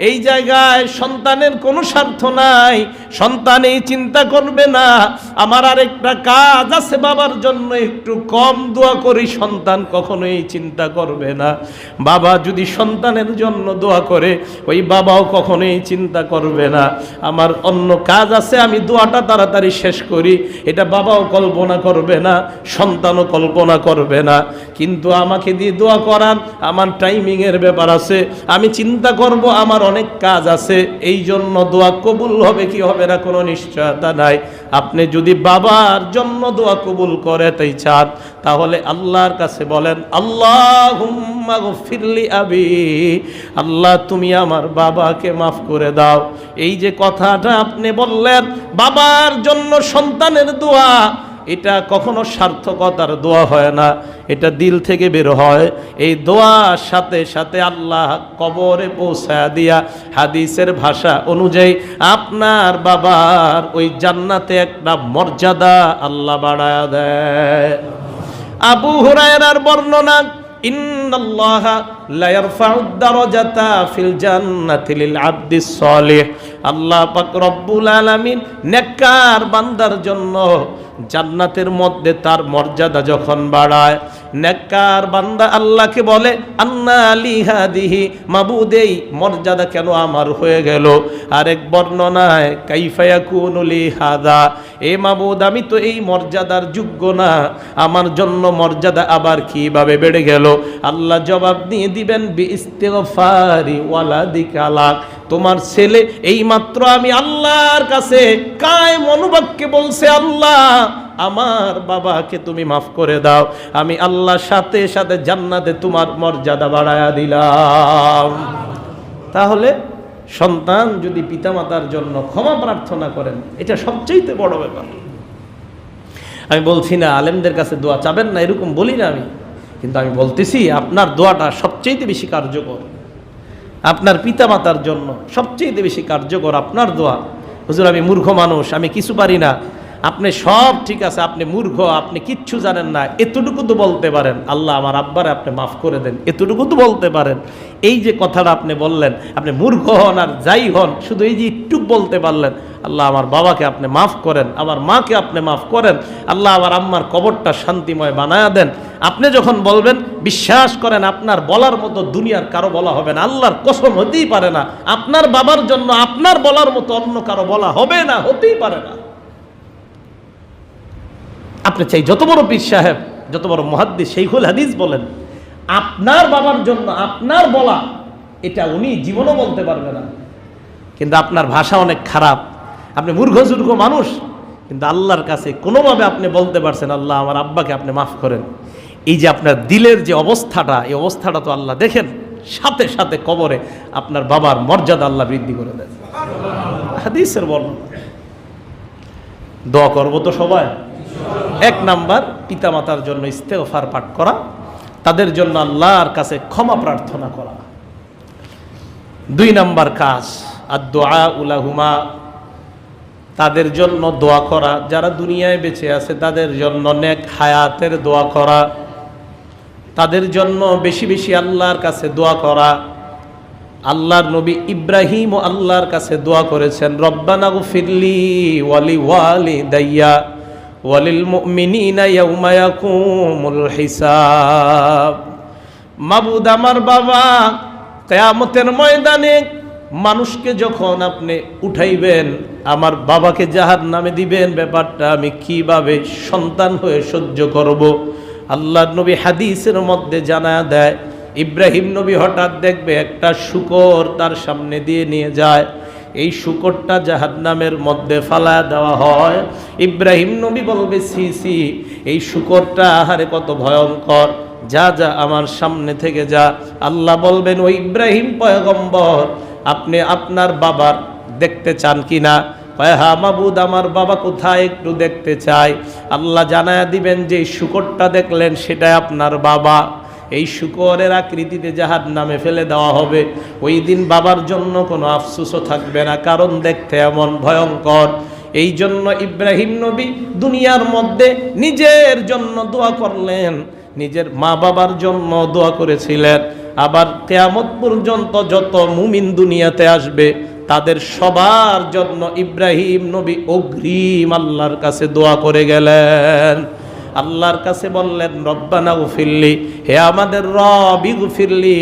এই জায়গায় সন্তানের কোনো স্বার্থ নাই। সন্তান এই চিন্তা করবে না আমার আরেকটা কাজ আছে, বাবার জন্য একটু কম দোয়া করি, সন্তান কখনো এই চিন্তা করবে না। বাবা যদি সন্তানের জন্য দোয়া করে, ওই বাবাও কখনো এই চিন্তা করবে না আমার অন্য কাজ আছে, আমি দোয়াটা তাড়াতাড়ি শেষ করি, এটা বাবাও কল্পনা করবে না, সন্তানও কল্পনা করবে না। কিন্তু আমাকে দিয়ে দোয়া করান, আমার টাইমিংয়ের ব্যাপার আছে, আমি চিন্তা করব আমার অনেক কাজ আছে, এই জন্য দোয়া কবুল হবে কি হবে না কোনো নিশ্চয়তা নাই। আপনি যদি বাবার জন্য দোয়া কবুল করে তাই চান, তাহলে আল্লাহর কাছে বলেন আল্লাহুম্মা গফিরলি আবি, আল্লাহ তুমি আমার বাবাকে মাফ করে দাও। এই যে কথাটা আপনি বললেন বাবার জন্য সন্তানের দোয়া, এটা কখনো সার্থকতার দোয়া হয় না, এটা দিল থেকে বের হয়। এই দোয়ার সাথে সাথে আল্লাহ কবরে পৌঁছায়া দিয়া হাদিসের ভাষা অনুযায়ী আপনার বাবার ওই জান্নাতে একটা মর্যাদা আল্লাহ বাড়ায়া দেয়। আবু হুরায়রার বর্ণনা, ইন্নাল্লাহা লা ইয়ারফাউদ দারাজাতা ফিল জান্নাতি লিল আবদিস সালিহ, আল্লাহ পাক রব্বুল আলামিন নেককার বান্দার জন্য জান্নাতের মধ্যে তার মর্যাদা যখন বাড়ায়, নেককার বান্দা আল্লাহকে বলে আন্না লি হাদিহি, মাবুদ এই মর্যাদা কেন আমার হয়ে গেল? আরেক বর্ণনায় কাইফা ইয়াকুনু লি হাদা, এ মাবুদ আমি তো এই মর্যাদার যোগ্য না, আমার জন্য মর্যাদা আবার কিভাবে বেড়ে গেল? আল্লাহ জবাব দিয়ে দিবেন বি ইস্তিগফারি ওয়ালাদিকা লাক, তোমার ছেলে এইমাত্র আমি আল্লাহর কাছে কায়েম অনুবাক্যে বলছে, আল্লাহ আমার বাবাকে তুমি মাফ করে দাও, আমি আল্লাহর সাথে সাথে জান্নাতে তোমার মর্যাদা বাড়ায়া দিলাম। তাহলে সন্তান যদি পিতামাতার জন্য ক্ষমা প্রার্থনা করেন, এটা সবচেয়ে বড় ব্যাপার। আমি বলছি না আলেমদের কাছে দোয়া চাবেন না, এরকম বলি না আমি, কিন্তু আমি বলতেছি আপনার দোয়াটা সবচেয়ে বেশি কার্যকর, আপনার পিতামাতার জন্য সবচেয়ে বেশি কার্যকর আপনার দোয়া। হুজুর আমি মূর্খ মানুষ, আমি কিছু পারি না। আপনি সব ঠিক আছে, আপনি মূর্খ, আপনি কিচ্ছু জানেন না, এতটুকু তো বলতে পারেন আল্লাহ আমার আব্বারে আপনি মাফ করে দেন, এতটুকু তো বলতে পারেন। এই যে কথাটা আপনি বললেন, আপনি মূর্খ হন আর যাই হন, শুধু এই যে একটু বলতে পারলেন আল্লাহ আমার বাবাকে আপনি মাফ করেন, আমার মাকে আপনি মাফ করেন, আল্লাহ আমার আম্মার কবরটা শান্তিময় বানায়া দেন। আপনি যখন বলবেন বিশ্বাস করেন আপনার বলার মতো দুনিয়ার কারো বলা হবে না, আল্লাহর কসম হতেই পারে না, আপনার বাবার জন্য আপনার বলার মতো অন্য কারো বলা হবে না, হতেই পারে না। আপনি চাই যত বড় পীর সাহেব, যত বড় মুহাদ্দিস শাইখুল হাদিস বলেন, আপনার বাবার জন্য আপনার বলা এটা উনি জীবনও বলতে পারবে না। কিন্তু আপনার ভাষা অনেক খারাপ, আপনি মূর্খ মানুষ, কিন্তু আল্লাহর কাছে কোনোভাবে আপনি বলতে পারছেন আল্লাহ আমার আব্বাকে আপনি মাফ করেন। এই যে আপনার দিলের যে অবস্থাটা, এই অবস্থাটা তো আল্লাহ দেখেন, সাথে সাথে কবরে আপনার বাবার মর্যাদা আল্লাহ বৃদ্ধি করে দেন। হাদিসের বর্ণনা। দোয়া করবো তো সবাই। এক নাম্বার পিতামাতার জন্য ইস্তেগফার পাঠ করা, তাদের জন্য আল্লাহর কাছে ক্ষমা প্রার্থনা করা। 2 নাম্বার কাজ আদ-দুআ লাহুমা, তাদের জন্য দোয়া করা, যারা দুনিয়ায় বেঁচে আছে তাদের জন্য নেক হায়াতের দোয়া করা, তাদের জন্য বেশি বেশি আল্লাহর কাছে দোয়া করা। আল্লাহর নবী ইব্রাহিম ও আল্লাহর কাছে দোয়া করেছেন, রব্বানা গফিরলি ওয়ালি ওয়ালিদাইয়া ওয়ালিল মুমিনিনা ইয়াউমা ইয়াকুমুল হিসাব। মাবুদ আমার বাবা কিয়ামতের ময়দানে মানুষকে যখন আপনি উঠাইবেন, আমার বাবাকে জাহান্নামে দিবেন, ব্যাপারটা আমি কিভাবে সন্তান হয়ে সহ্য করব? আল্লাহর নবী হাদিসের মধ্যে জানায়া দেয়, ইব্রাহিম নবী হঠাৎ দেখবে একটা শূকর তার সামনে দিয়ে নিয়ে যায়, এই শূকরটা জাহান্নামের মধ্যে ফালায়া দেওয়া হয়। ইব্রাহিম নবী বলবে সি সি, এই শূকরটা আহারে কত ভয়ঙ্কর, যা যা আমার সামনে থেকে যা। আল্লাহ বলবেন ও ইব্রাহিম পয়গম্বর, আপনি আপনার বাবার দেখতে চান কিনা? হ্যাঁ মাবুদ আমার বাবা কোথায়, একটু দেখতে চাই। আল্লাহ জানায়া দিবেন যে শূকরটা দেখলেন সেটাই আপনার বাবা, এই শূকরের আকৃতিতে জাহান্নামে ফেলে দেওয়া হবে। ওই দিন বাবার জন্য কোনো আফসোসও থাকবে না, কারণ দেখতে এমন ভয়ঙ্কর। এই জন্য ইব্রাহিম নবী দুনিয়ার মধ্যে নিজের জন্য দোয়া করলেন, নিজের মা বাবার জন্য দোয়া করেছিলেন, আবার কিয়ামত পর্যন্ত যত মুমিন দুনিয়াতে আসবে তাদের সবার জন্য ইব্রাহিম নবী অগ্রিম আল্লাহর কাছে দোয়া করে গেলেন। আল্লাহর কাছে বললেন রব্বানা গফিরলি, হে আমাদের রব ইগফিরলি,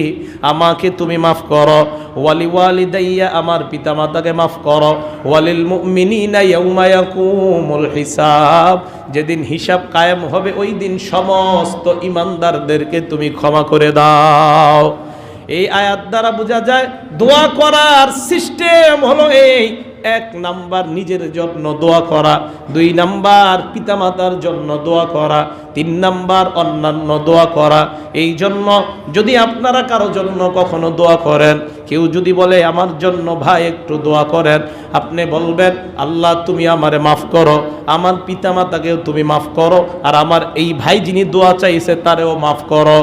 আমাকে তুমি মাফ করো, ওয়ালি ওয়ালিদাইয়া আমার পিতামাতাকে মাফ করো, ওয়ালিল মুমিনিনা ইয়াউমা ইয়াকুমুল হিসাব, যেদিন হিসাব কায়েম হবে ওই দিন সমস্ত ইমানদারদেরকে তুমি ক্ষমা করে দাও। এই আয়াত দ্বারা বোঝা যায় দোয়া করার সিস্টেম হলো এই: 1 নাম্বার নিজের জন্য দোয়া করা, 2 নাম্বার পিতামাতার জন্য দোয়া করা, 3 নাম্বার অন্যান্য দোয়া করা। এই জন্য যদি আপনারা কারো জন্য কখনো দোয়া করেন, কেউ যদি বলে আমার জন্য ভাই একটু দোয়া করেন, আপনি বলবেন আল্লাহ তুমি আমারে মাফ করো, আমার পিতামাতাকেও তুমি মাফ করো, আর আমার এই ভাই যিনি দোয়া চাইছে তারেও মাফ করো।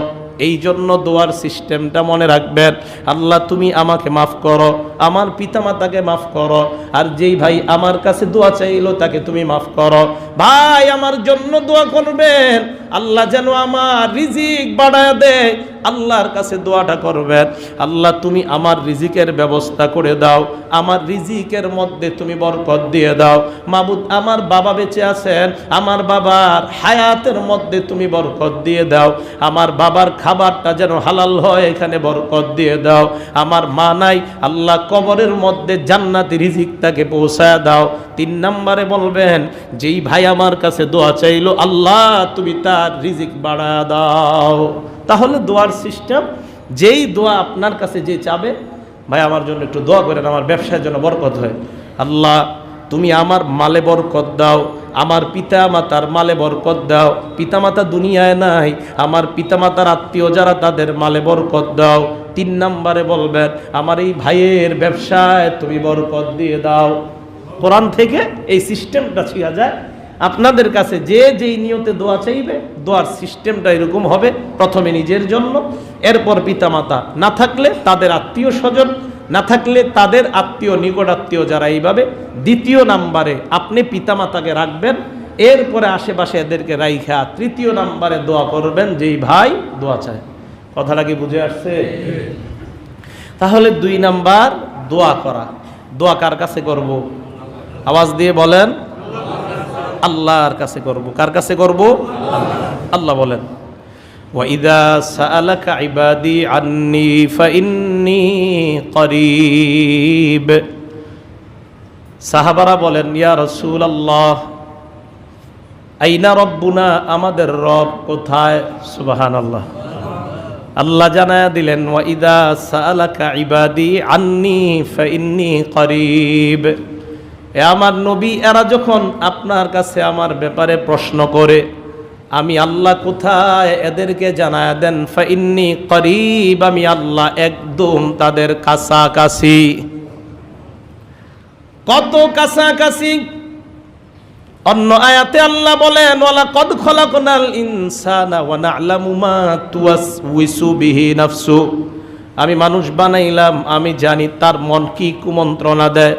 এই জন্য দোয়ার সিস্টেমটা মনে রাখবেন। আল্লাহ তুমি আমাকে মাফ করো, আমার পিতামাতাকে মাফ করো, আর যেই ভাই আমার কাছে দোয়া চাইলো তাকে তুমি মাফ করো। ভাই আমার জন্য দোয়া করবেন, আল্লাহ যেন আমার রিজিক বাড়ায় দেয়, আল্লাহর কাছে দোয়াটা করবেন। আল্লাহ তুমি আমার রিজিকের ব্যবস্থা করে দাও, আমার রিজিকের মধ্যে তুমি বরকত দিয়ে দাও। মাবুদ আমার বাবা বেঁচে আছেন, আমার বাবার হায়াতের মধ্যে তুমি বরকত দিয়ে দাও, আমার বাবার খাবারটা যেন হালাল হয় এখানে বরকত দিয়ে দাও। আমার মা নাই, আল্লাহ কবরের মধ্যে জান্নাতি রিজিকটাকে পৌঁছায় দাও। 3 নম্বরে বলবেন যেই ভাই আমার কাছে দোয়া চাইলো, আল্লাহ তুমি তার রিজিক বাড়ায় দাও। তাহলে দোয়ার সিস্টেম, যেই দোয়া আপনার কাছে যে চাবে, ভাই আমার জন্য একটু দোয়া করেন, আমার ব্যবসার জন্য বরকত হয়, আল্লাহ তুমি আমার মালে বরকত দাও, আমার পিতা মাতার মালে বরকত দাও, পিতামাতা দুনিয়ায় নাই, আমার পিতামাতার আত্মীয় যারা তাদের মালে বরকত দাও। 3 নম্বরে বলবেন আমার এই ভাইয়ের ব্যবসায় তুমি বরকত দিয়ে দাও। কোরআন থেকে এই সিস্টেমটা শিখা যায়। আপনাদের কাছে যে যেই নিয়তে দোয়া চাইবে, দোয়ার সিস্টেমটা এরকম হবে, প্রথমে নিজের জন্য, এরপর পিতামাতা, না থাকলে তাদের আত্মীয় স্বজন, না থাকলে তাদের আত্মীয় নিকট আত্মীয় যারা, এইভাবে। 2য় নাম্বারে আপনি পিতামাতাকে রাখবেন, এরপরে আশেপাশে এদেরকে রাইখা 3য় নাম্বারে দোয়া করবেন যেই ভাই দোয়া চায়। কথাটা কি বুঝে আসছে? তাহলে 2 নাম্বার দোয়া করা। দোয়া কার কাছে করব? আওয়াজ দিয়ে বলেন, আল্লাহর কাছে করব। কার কাছে করব? আল্লাহ বলেন ওয়াইদা সাআলাকা ইবাদি আন্নী ফাইন্নী করিব। সাহাবারা বলেন ইয়া রাসূলুল্লাহ আইনা রব্বুনা, আমাদের রব কোথায়? সুবহানাল্লাহ। আল্লাহ জানায়া দিলেন ওয়াইদা সাআলাকা ইবাদি আন্নী ফাইন্নী করিব। এ আমার নবী, এরা যখন আপনার কাছে আমার ব্যাপারে প্রশ্ন করে, আমি আল্লাহ কোথায় এদেরকে জানায়া দেন, ফাইন্নী করিব, আমি আল্লাহ একদম তাদের কাছাকাছি। কত কাছাকাছি! অন্য আয়াতে আল্লাহ বলেন ওয়ালাকাদ খলাকনাল ইনসানা ওয়া না'লামু মা তুওয়াসউইসু বিহি নাফসু। আমি মানুষ বানাইলাম, আমি জানি তার মন কি কুমন্ত্রণা দেয়।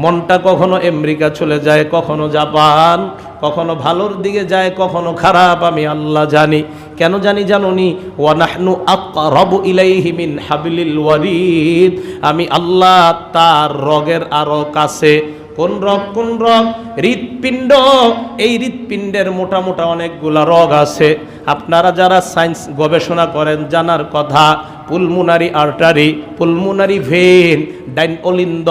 মনটা কখনো আমেরিকা চলে যায়, কখনো জাপান, কখনো ভালোর দিকে যায়, কখনো খারাপ, আমি আল্লাহ জানি। কেন জানি জানুনি? ওয়া নাহনু আকরাবু ইলাইহি মিন হাবলিল ওয়ারিদ, আমি আল্লাহ তার রগের আরো কাছে। কোন রগ? কোন রগ? হৃৎপিণ্ড। এই হৃৎপিণ্ডের মোটা মোটা অনেকগুলা রগ আছে। আপনারা যারা সায়েন্স গবেষণা করেন জানার কথা, পুলমোনারি আর্টারি, পুলমোনারি ভেন, ডান অলিন্দ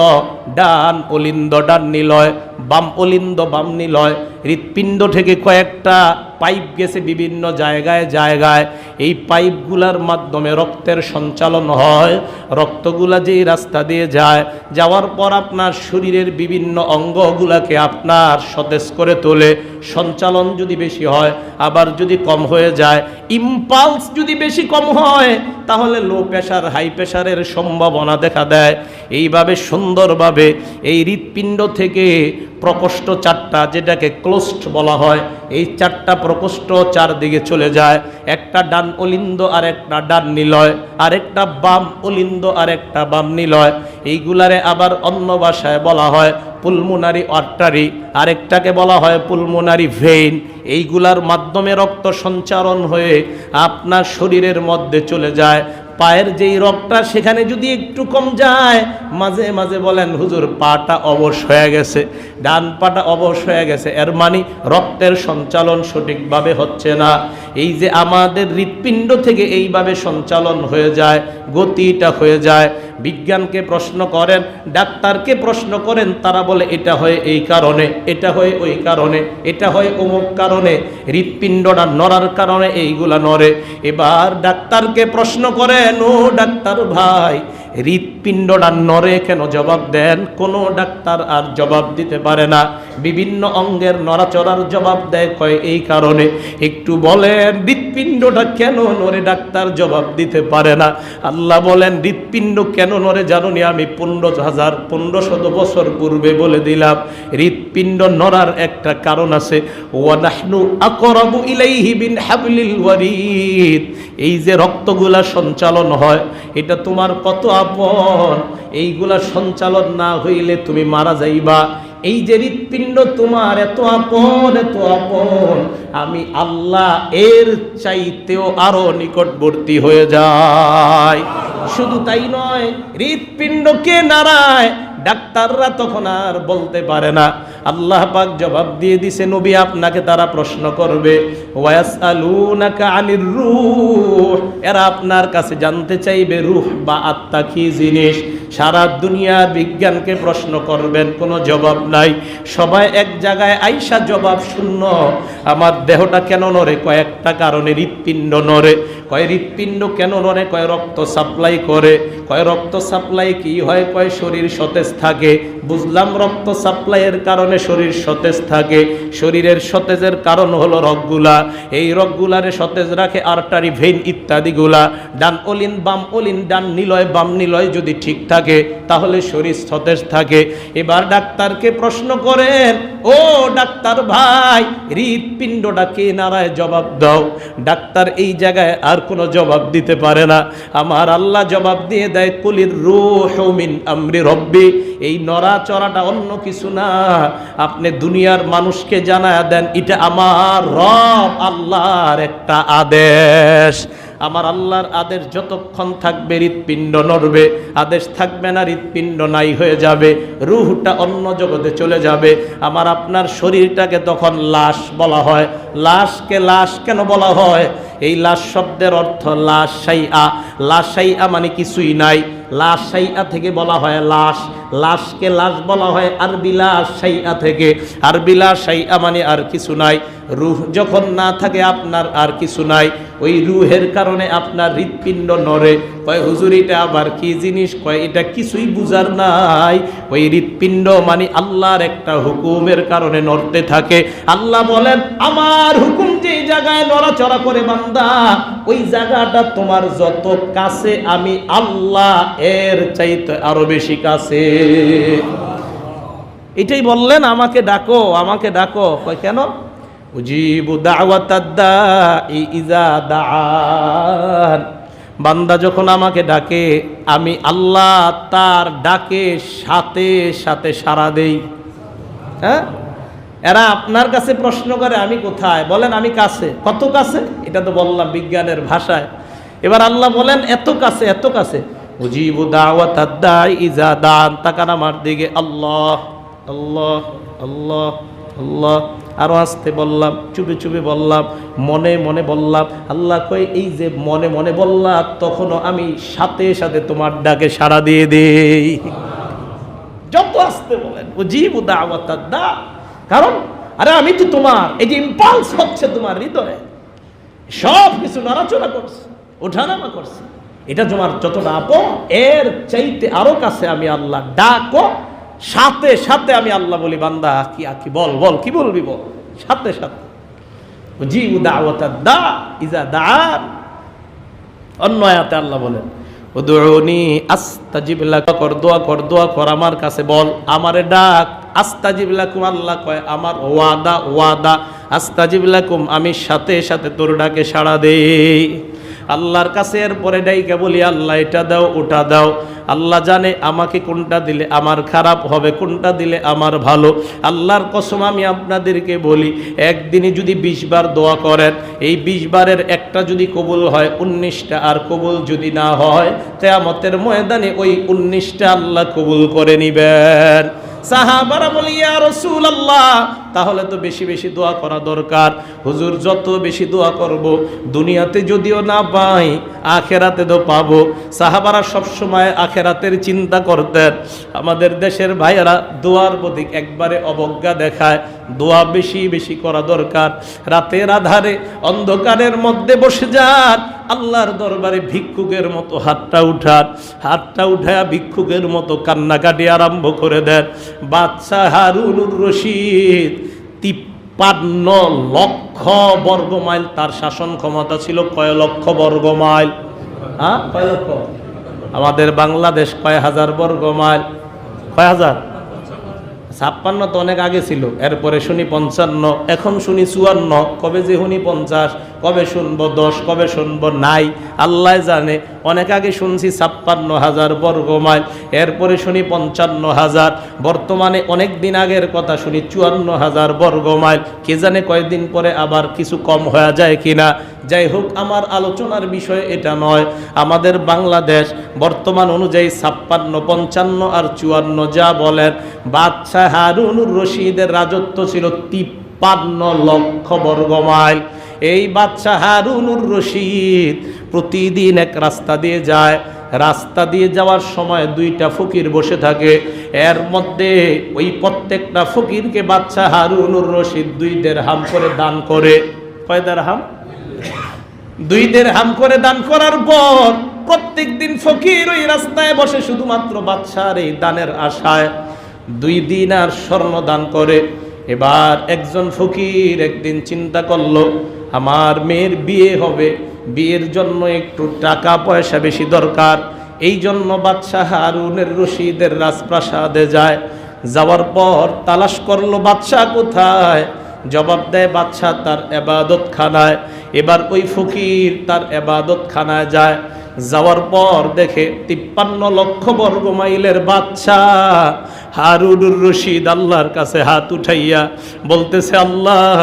ডান অলিন্দ ডান নিলয়, বাম অলিন্দ বাম নিলয়। হৃৎপিণ্ড থেকে কয়েকটা পাইপ গেছে বিভিন্ন জায়গায় জায়গায়। এই পাইপগুলার মাধ্যমে রক্তের সঞ্চালন হয়। রক্তগুলা যেই রাস্তা দিয়ে যায়, যাওয়ার পর আপনার শরীরের বিভিন্ন অঙ্গগুলাকে আপনার সতেজ করে তোলে। সঞ্চালন যদি বেশি হয়, আবার যদি কম হয়ে যায়, ইম্পালস যদি বেশি কম হয়, তাহলে লো প্রেশার হাই প্রেশারের সম্ভাবনা দেখা দেয়। এইভাবে সুন্দরভাবে এই হৃৎপিণ্ড থেকে প্রকোষ্ঠ 4টা, যেটাকে ক্লোস্ট বলা হয়, এই 4টা প্রকোষ্ঠ 4 দিকে চলে যায়। একটা ডান অলিন্দ আর একটা ডান নিলয়, আর একটা বাম অলিন্দ আর একটা বাম নিলয়। এইগুলারে আবার অন্য ভাষায় বলা হয় পুলমোনারি আর্টারি, আরেকটাকে বলা হয় পুলমোনারি ভেইন। এইগুলার মাধ্যমে রক্ত সঞ্চারণ হয়ে আপনার শরীরের মধ্যে চলে যায়। পায়ের যেই রক্তটা, সেখানে যদি একটু কম যায়, মাঝে মাঝে বলেন হুজুর পাটা অবশ হয়ে গেছে, ডান পাটা অবশ হয়ে গেছে, এর মানে রক্তের সঞ্চালন সঠিকভাবে হচ্ছে না। এই যে আমাদের হৃৎপিণ্ড থেকে এইভাবে সঞ্চালন হয়ে যায়, গতিটা হয়ে যায়। বিজ্ঞানকে প্রশ্ন করেন, ডাক্তারকে প্রশ্ন করেন, তারা বলে এটা হয় এই কারণে, এটা হয় ওই কারণে, এটা হয় অমুক কারণে, হৃৎপিণ্ডটা নড়ার কারণে এইগুলা নড়ে। এবার ডাক্তারকে প্রশ্ন করেন, ও ডাক্তার ভাই হৃৎপিণ্ডটা নড়ে কেন? জবাব দেন। কোনো ডাক্তার আর জবাব দিতে পারে না। বিভিন্ন অঙ্গের নড়াচড়ার জবাব দেয়, কয় এই কারণে। একটু বলেন হৃৎপিণ্ডটা কেন নড়ে? ডাক্তার জবাব দিতে পারে না। আল্লাহ বলেন হৃৎপিণ্ড কেন নড়ে জানুনি? আমি 15,000 বছর পূর্বে বলে দিলাম। হৃৎপিণ্ড নড়ার একটা কারণ আছে, ওয়া নাহনু আকরাবু ইলাইহি মিন হাবলিল ওয়ারিদ। এই যে রক্তগুলা সঞ্চালন হয় এটা তোমার কত আপন, এইগুলা সঞ্চালন না হইলে তুমি মারা যাইবা। এই যে হৃৎপিণ্ড তোমার এত আপন, এত আপন, আমি আল্লাহ এর চাইতেও আরো নিকটবর্তী হয়ে যায়। শুধু তাই নয়, হৃৎপিণ্ডকে নাড়ায়, ডাক্তাররা তখন আর বলতে পারে না। আল্লাহ পাক জবাব দিয়ে দিছে, নবী আপনাকে তারা প্রশ্ন করবে, ওয়ায়াসআলুনাকা আনির রূহ, এরা আপনার কাছে জানতে চাইবে রূহ বা আত্মা কি জিনিস। সারা দুনিয়ার বিজ্ঞানকে প্রশ্ন করবেন, কোনো জবাব নাই। সবাই এক জায়গায় আইসা জবাব শূন্য। আমার দেহটা কেন নড়ে? কয়েকটা কারণে। হৃৎপিণ্ড নড়ে, কয় হৃৎপিণ্ড কেন নড়ে? কয় রক্ত সাপ্লাই করে। কয় রক্ত সাপ্লাই কি হয়? কয় শরীর সতেজ থাকে। বুঝলাম রক্ত সাপ্লাইয়ের কারণে শরীর সতেজ থাকে। শরীরের সতেজের কারণ হলো রগগুলা, এই রগগুলারে সতেজ রাখে আর্টারি, ভেইন ইত্যাদিগুলা। ডান অলিন বাম অলিন, ডান নিলয় বাম নিলয় যদি ঠিক থাকে তাহলে শরীর সতেজ থাকে। এবার ডাক্তারকে প্রশ্ন করেন, ও ডাক্তার ভাই, হৃৎপিণ্ডটা কে নাড়ায়? জবাব দাও। ডাক্তার এই জায়গায় আর কোনো জবাব দিতে পারে না। আমার আল্লাহ জবাব দিয়ে দেয়, কুলির রূহু মিন আমরি রব্বি, এই নড়াচড়াটা অন্য কিছু না। আপনি দুনিয়ার মানুষকে জানায়া দেন, এটা আমার রব আল্লাহর একটা আদেশ। আমার আল্লাহর আদেশ যতক্ষণ থাকবে হৃৎপিণ্ড নড়বে, আদেশ থাকবে না হৃৎপিণ্ড নাই হয়ে যাবে, রূহটা অন্য জগতে চলে যাবে। আমার আপনার শরীরটাকে তখন লাশ বলা হয়। লাশকে লাশ কেন বলা হয়? এই লাশ শব্দের অর্থ লা শাইআ। লা শাইআ মানে কিছুই নাই। লা শাইআ থেকে বলা হয় লাশ। লাশকে লাশ বলা হয় আরবি লা শাইআ থেকে। আরবি লা শাইআ মানে আর কিছু নাই। রূহ যখন না থাকে আপনার আর কিছু নাই, ওই রূহের কারণে আপনার হৃৎপিণ্ড নড়ে। কয় হুজুর এটা আবার কি জিনিস? কয় এটা কিছুই বুঝার নাই। ওই হৃৎপিণ্ড মানে আল্লাহর একটা হুকুমের কারণে নড়তে থাকে। আল্লাহ বলেন, আমার হুকুম যেই জায়গায় নড়াচড়া করে বান্দা, ওই জায়গাটা তোমার যত কাছে, আমি আল্লাহ এর চাইতে আরো বেশি কাছে। এটাই বললেন, আমাকে ডাকো, আমাকে ডাকো। কয় কেন? উজিবু দাওয়াতাদ দাঈ ইযা দাআন, বান্দা যখন আমাকে ডাকে আমি আল্লাহ তার ডাকে সাথে সাথে সাড়া দেই। হ্যাঁ, এরা আপনার কাছে প্রশ্ন করে আমি কোথায়? বলেন আমি কাছে। কত কাছে? এটা তো বললাম বিজ্ঞানের ভাষায়। এবার আল্লাহ বলেন এত কাছে, এত কাছে। উজিবু দাওয়াতাদ দাঈ ইযা দাআন, তাকান আমার দিকে। আল্লাহ আল্লাহ আল্লাহ আল্লাহ। আরো আস্তে বললাম, চুপে চুপে বললাম, মনে মনে বললাম। আল্লাহ কই, এই যে মনে মনে বললাম, তখনও আমি সাথে সাথে তোমার ডাকে সাড়া দিয়ে দেই। যত আস্তে বলেন, উজিবু দাওয়াতাদ দা। কারণ আরে আমি তো তোমার, এই যে ইম্পালস হচ্ছে তোমার হৃদয়ে, সব কিছু নড়াচড়া করছে, ওঠানামা করছে, এটা তোমার যতটা আপন, এর চাইতে আরো কাছে আমি আল্লাহ। ডাকো, সাথে সাথে আমি আল্লাহ বলি, বান্দা কি কি বল, বল কি বলবি বল, সাথে সাথে। উজিবু দাওয়াতাদ দা ইযা দাআন। অন্য আয়াতে আল্লাহ বলেন, উদউনি আস্তাজিব লাকুম, দোয়া কর, দোয়া কর, আমার কাছে বল, আমারে ডাক। আস্তাজিব লাকুম, আল্লাহ কয় আমার ওয়াদা, ওয়াদা। আস্তাজিব লাকুম, আমি সাথে সাথে তোর ডাকে সাড়া দেই। আল্লাহর কাছে এরপরে ডাইকা বলি, আল্লাহ এটা দাও, ওটা দাও। আল্লাহ জানে আমাকে কোনটা দিলে আমার খারাপ হবে, কোনটা দিলে আমার ভালো। আল্লাহর কসম আমি আপনাদেরকে বলি, একদিনে যদি 20 বার দোয়া করেন, এই 20 বারের একটা যদি কবুল হয়, 19টা আর কবুল যদি না হয়, কিয়ামতের ময়দানে ওই 19টা আল্লাহ কবুল করে নিবেন। সাহাবারা বলি, ইয়া রাসূলুল্লাহ, তাহলে তো বেশি বেশি দোয়া করা দরকার। হুজুর, যত বেশি দোয়া করব, দুনিয়াতে যদিও না পাই, আখেরাতে তো পাবো। সাহাবারা সবসময় আখেরাতের চিন্তা করতেন। আমাদের দেশের ভাইয়েরা দোয়ার প্রতি একবারে অবজ্ঞা দেখায়। দোয়া বেশি বেশি করা দরকার। রাতের আধারে অন্ধকারের মধ্যে বসে যান, আল্লাহর দরবারে ভিক্ষুকের মতো হাতটা উঠান, হাতটা উঠায়া ভিক্ষুকের মতো কান্নাকাটি আরম্ভ করে দেন। বাদশাহ হারুনুর রশিদ 53 লক্ষ বর্গ মাইল তার শাসন ক্ষমতা ছিল। কয় লক্ষ বর্গ মাইল? হ্যাঁ, কয় লক্ষ? আমাদের বাংলাদেশ কয় হাজার বর্গ মাইল? কয় হাজার? 56 তো অনেক আগে ছিল, এরপরে শুনি 55, এখন শুনি 54, কবে যে শুনি 50, কবে শুনবো 10, কবে শুনবো নাই আল্লাহ জানে। অনেক আগে শুনছি 56,000 বর্গ মাইল, এরপরে শুনি 55,000, বর্তমানে অনেক দিন আগের কথা শুনি 54,000 বর্গ মাইল। কে জানে কয়েকদিন পরে আবার কিছু কম হয়ে যায় কিনা। যাই হোক, আমার আলোচনার বিষয় এটা নয়। আমাদের বাংলাদেশ বর্তমান অনুযায়ী 56, 55 আর 54 যা বলেন, বাদশাহ হারুনুর রশিদের রাজত্ব ছিল 53 লক্ষ বর্গ মাইল। এই বাদশাহ হারুনুর রশিদ প্রতিদিন এক রাস্তা দিয়ে যায়। রাস্তা দিয়ে যাওয়ার সময় 2টা ফকির বসে থাকে। এর মধ্যে ওই প্রত্যেকটা ফকিরকে বাদশাহ হারুনুর রশিদ 2 দিরহাম করে দান করে। কয় দিরহাম? 2 দিরহাম করে দান করার পর প্রত্যেক দিন ফকির ওই রাস্তায় বসে শুধুমাত্র বাদশার এই দানের আশায় 2 দিনার স্বর্ণ দান করে। এবার একজন ফকির একদিন চিন্তা করলো, আমার মেয়ের বিয়ে হবে, বিয়ের জন্য একটু টাকা পয়সা বেশি দরকার। এই জন্য বাদশাহ হারুনের রশিদের রাজপ্রাসাদে যায়। যাওয়ার পর তালাশ করলো বাদশাহ কোথায়। জবাব দেয় বাদশাহ তার ইবাদতখানায়। এবার ওই ফকির তার ইবাদতখানায় যায়। যাওয়ার পর দেখে 53 লক্ষ বর্গ মাইলের বাদশাহ হারুনুর রশিদ আল্লাহর কাছে হাত উঠাইয়া বলতেছে, আল্লাহ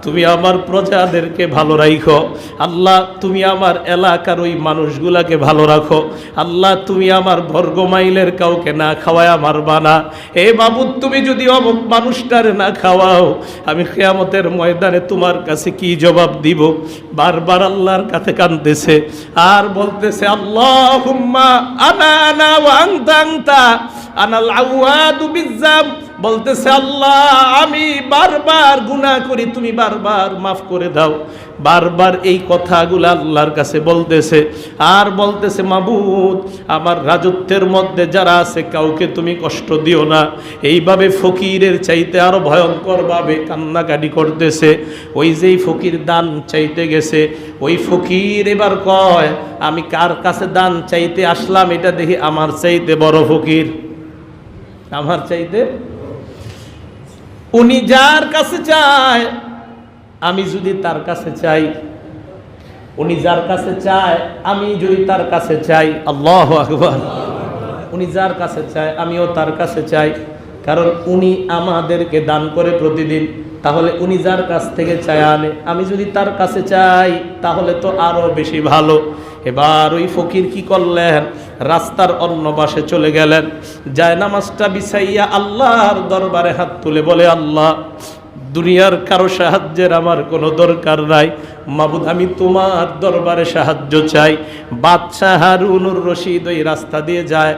তুমি আমার প্রজাদেরকে ভালো রাখো, আল্লাহ তুমি আমার এলাকার ওই মানুষগুলাকে ভালো রাখো, আল্লাহ তুমি আমার বর্গ মাইলের কাউকে না খাওয়ায় মারবা না। এ মাবুদ, তুমি যদি অমুক মানুষটারে না খাওয়াও, আমি কিয়ামতের ময়দানে তোমার কাছে কি জবাব দিব। বারবার আল্লাহর কাছে কাঁদতেছে আর বলতেছে, আল্লাহুম্মা আনা ওয়া আনতা আনাল আওয়াদু বিজ্জাম। বলতেছে, আল্লাহ আমি বারবার গুনাহ করি, তুমি বারবার মাফ করে দাও। বারবার এই কথাগুলো আল্লাহর কাছে বলতেছে আর বলতেছে, মাবুদ আমার রাজত্বের মধ্যে যারা আছে কাউকে তুমি কষ্ট দিও না। এইভাবে ফকিরের চাইতে আরো ভয়ঙ্কর ভাবে কান্নাকাটি করতেছে। ওই যেই ফকির দান চাইতে গেছে, ওই ফকির এবার কয়, আমি কার কাছে দান চাইতে আসলাম এটা দেখি আমার চাইতে বড় ফকির, আমার চাইতে। উনি যার কাছে চায় আমি যদি তার কাছে চাই, উনি যার কাছে চায় আমি যদি তার কাছে চাই, আল্লাহু আকবার, উনি যার কাছে চায় আমিও তার কাছে চাই। কারণ উনি আমাদেরকে দান করে প্রতিদিন, তাহলে উনি যার কাছ থেকে চায় আনে, আমি যদি তার কাছে চাই তাহলে তো আরো বেশি ভালো। এবার ওই ফকির কি করলেন, রাস্তার অন্য পাশে চলে গেলেন, যায় নামাজটা বিছাইয়া আল্লাহর দরবারে হাত তুলে বলে, আল্লাহ দুনিয়ার কারো সাহায্যের আমার কোনো দরকার নাই, মাবুদ আমি তোমার দরবারে সাহায্য চাই। বাদশাহ হারুনুর রশিদ ওই রাস্তা দিয়ে যায়।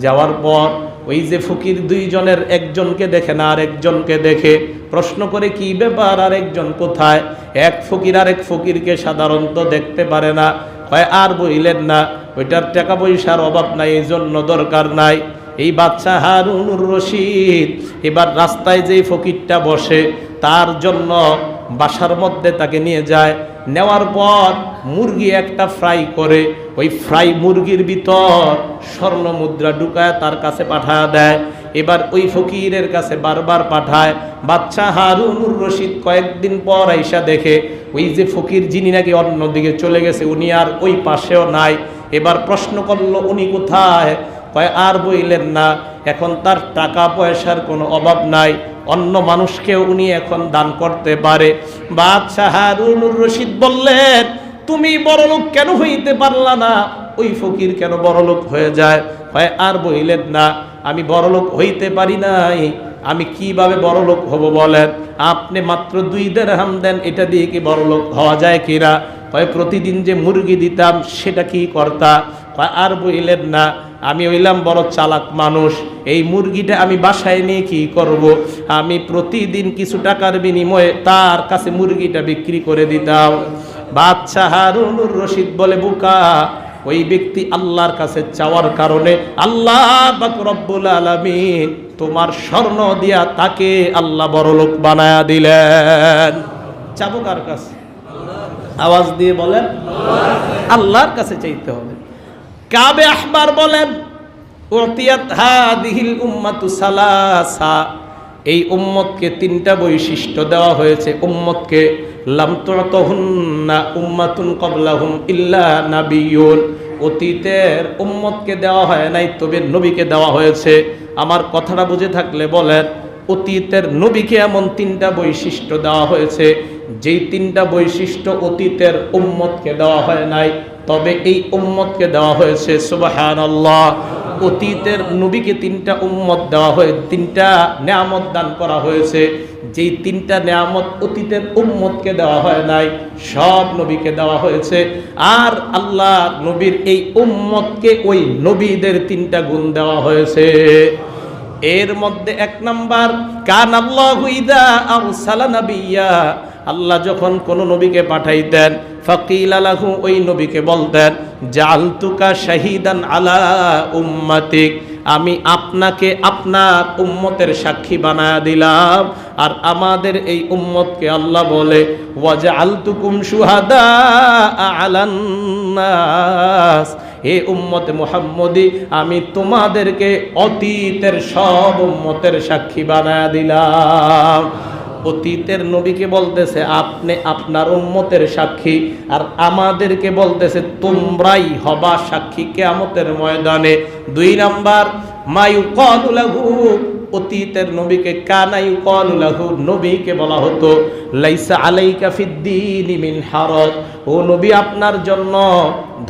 যাওয়ার পর ওই যে ফকির 2 জনের একজনকে দেখে না আর একজনকে দেখে, প্রশ্ন করে কি ব্যাপার, আর একজন কোথায়। এক ফকির আর এক ফকিরকে সাধারণত দেখতে পারে না। হয় আর বইলেন না, ওইটার টাকা পয়সার অভাব নাই, এই জন্য দরকার নাই। এই বাদশাহ হারুনুর রশিদ এবার রাস্তায় যেই ফকিরটা বসে তার জন্য বাসার মধ্যে তাকে নিয়ে যায়। নেওয়ার পর মুরগি একটা ফ্রাই করে, ওই ফ্রাই মুরগির ভিতর স্বর্ণ মুদ্রা ঢুকায় তার কাছে পাঠায় দেয়। এবার ওই ফকিরের কাছে বারবার পাঠায়। বাদশাহ হারুনুর রশিদ কয়েকদিন পর আইসা দেখে ওই যে ফকির যিনি নাকি অন্যদিকে চলে গেছে উনি আর ওই পাশেও নাই। এবার প্রশ্ন করলো, উনি কোথায়। কয় আর বইলেন না, এখন তার টাকা পয়সার কোনো অভাব নাই, অন্য মানুষকেও উনি এখন দান করতে পারে। বাদশাহ হারুনুর রশিদ বললেন, তুমি বড়লোক কেন হইতে পারলা না, ওই ফকির কেন বড়লোক হয়ে যায়। হয় আর বইলেন না, আমি বড়লোক হইতে পারি নাই, আমি কিভাবে বড়লোক হব বলেন। আপনি মাত্র 2 দিরহাম দেন, এটা দিয়ে কি বড়লোক হওয়া যায় কিনা। হয় প্রতিদিন যে মুরগি দিতাম সেটা কি করতা। হয় আর বইলেন না, আমি হইলাম বড় চালাক মানুষ, এই মুরগিটা আমি বাসায় নিয়ে কি করব, আমি প্রতিদিন কিছু টাকার বিনিময়ে তার কাছে মুরগিটা বিক্রি করে দিতাম। বাদশাহ হারুনুর রশিদ বলে, বোকা, ওই ব্যক্তি আল্লাহর কাছে চাওয়ার কারণে আল্লাহ পাক রব্বুল আলামিন তোমার স্বর্ণ দিয়া তাকে আল্লাহ বড়লোক বানায়া দিলেন। চাবো কার কাছে? আওয়াজ দিয়ে বলেন, আল্লাহর কাছে চাইতে হবে। কাবে আহবার বলেন, উতিয়াত হাদিহিল উম্মাতু সালাসা, এই উম্মতকে তিনটা বৈশিষ্ট্য দেওয়া হয়েছে। উম্মতকে লাম তুতাহুন্না উম্মাতুন ক্বাবলাহুম ইল্লা নাবিয়্যুন, অতীতের উম্মতকে দেওয়া হয় নাই, তবে নবীকে দেওয়া হয়েছে। আমার কথাটা বুঝে থাকলে বলেন, অতীতের নবীকে এমন তিনটা বৈশিষ্ট্য দেওয়া হয়েছে, যেই তিনটা বৈশিষ্ট্য অতীতের উম্মতকে দেওয়া হয় নাই, তবে এই উম্মতকে দেওয়া হয়েছে। সুবহানাল্লাহ। অতীতের নবীকে তিনটা উম্মত দেওয়া হয়ে তিনটা নেয়ামত দান করা হয়েছে, যেই তিনটা নেয়ামত অতীতের উম্মতকে দেওয়া হয় নাই, সব নবীকে দেওয়া হয়েছে। আর আল্লাহ নবীর এই উম্মতকে ওই নবীদের তিনটা গুণ দেওয়া হয়েছে। এর মধ্যে এক নাম্বার, কান আল্লাহু ইযা আরসালা নাবিয়্যা, আল্লাহ যখন কোন নবীকে পাঠাইতেন, ফাকিলা লাহু, ওই নবীকে বলতেন, জাআলতুকা শাহিদান আলা উম্মাতিক, আমি আপনাকে আপনার উম্মতের সাক্ষী বানায়া দিলাম। আর আমাদের এই উম্মতকে আল্লাহ বলে, ওয়াজআলতুকুম শুহাদা আলান নাস, হে উম্মতে মুহাম্মদী, আমি তোমাদেরকে অতীতের সব উম্মতের সাক্ষী বানায়া দিলাম। অতীতের নবীকে বলতেছে আপনি আপনার উম্মতের সাক্ষী, আর আমাদেরকে বলতেছে তোমরাই হবা সাক্ষী কিয়ামতের ময়দানে। দুই নাম্বার, মা ইউকালু লাহু, অতীতের নবীকে কানা ইউকালু লাহু, নবীকে বলা হতো লাইসা আলাইকা ফিদ্দীনি মিন হারাজ, ও নবী আপনার জন্য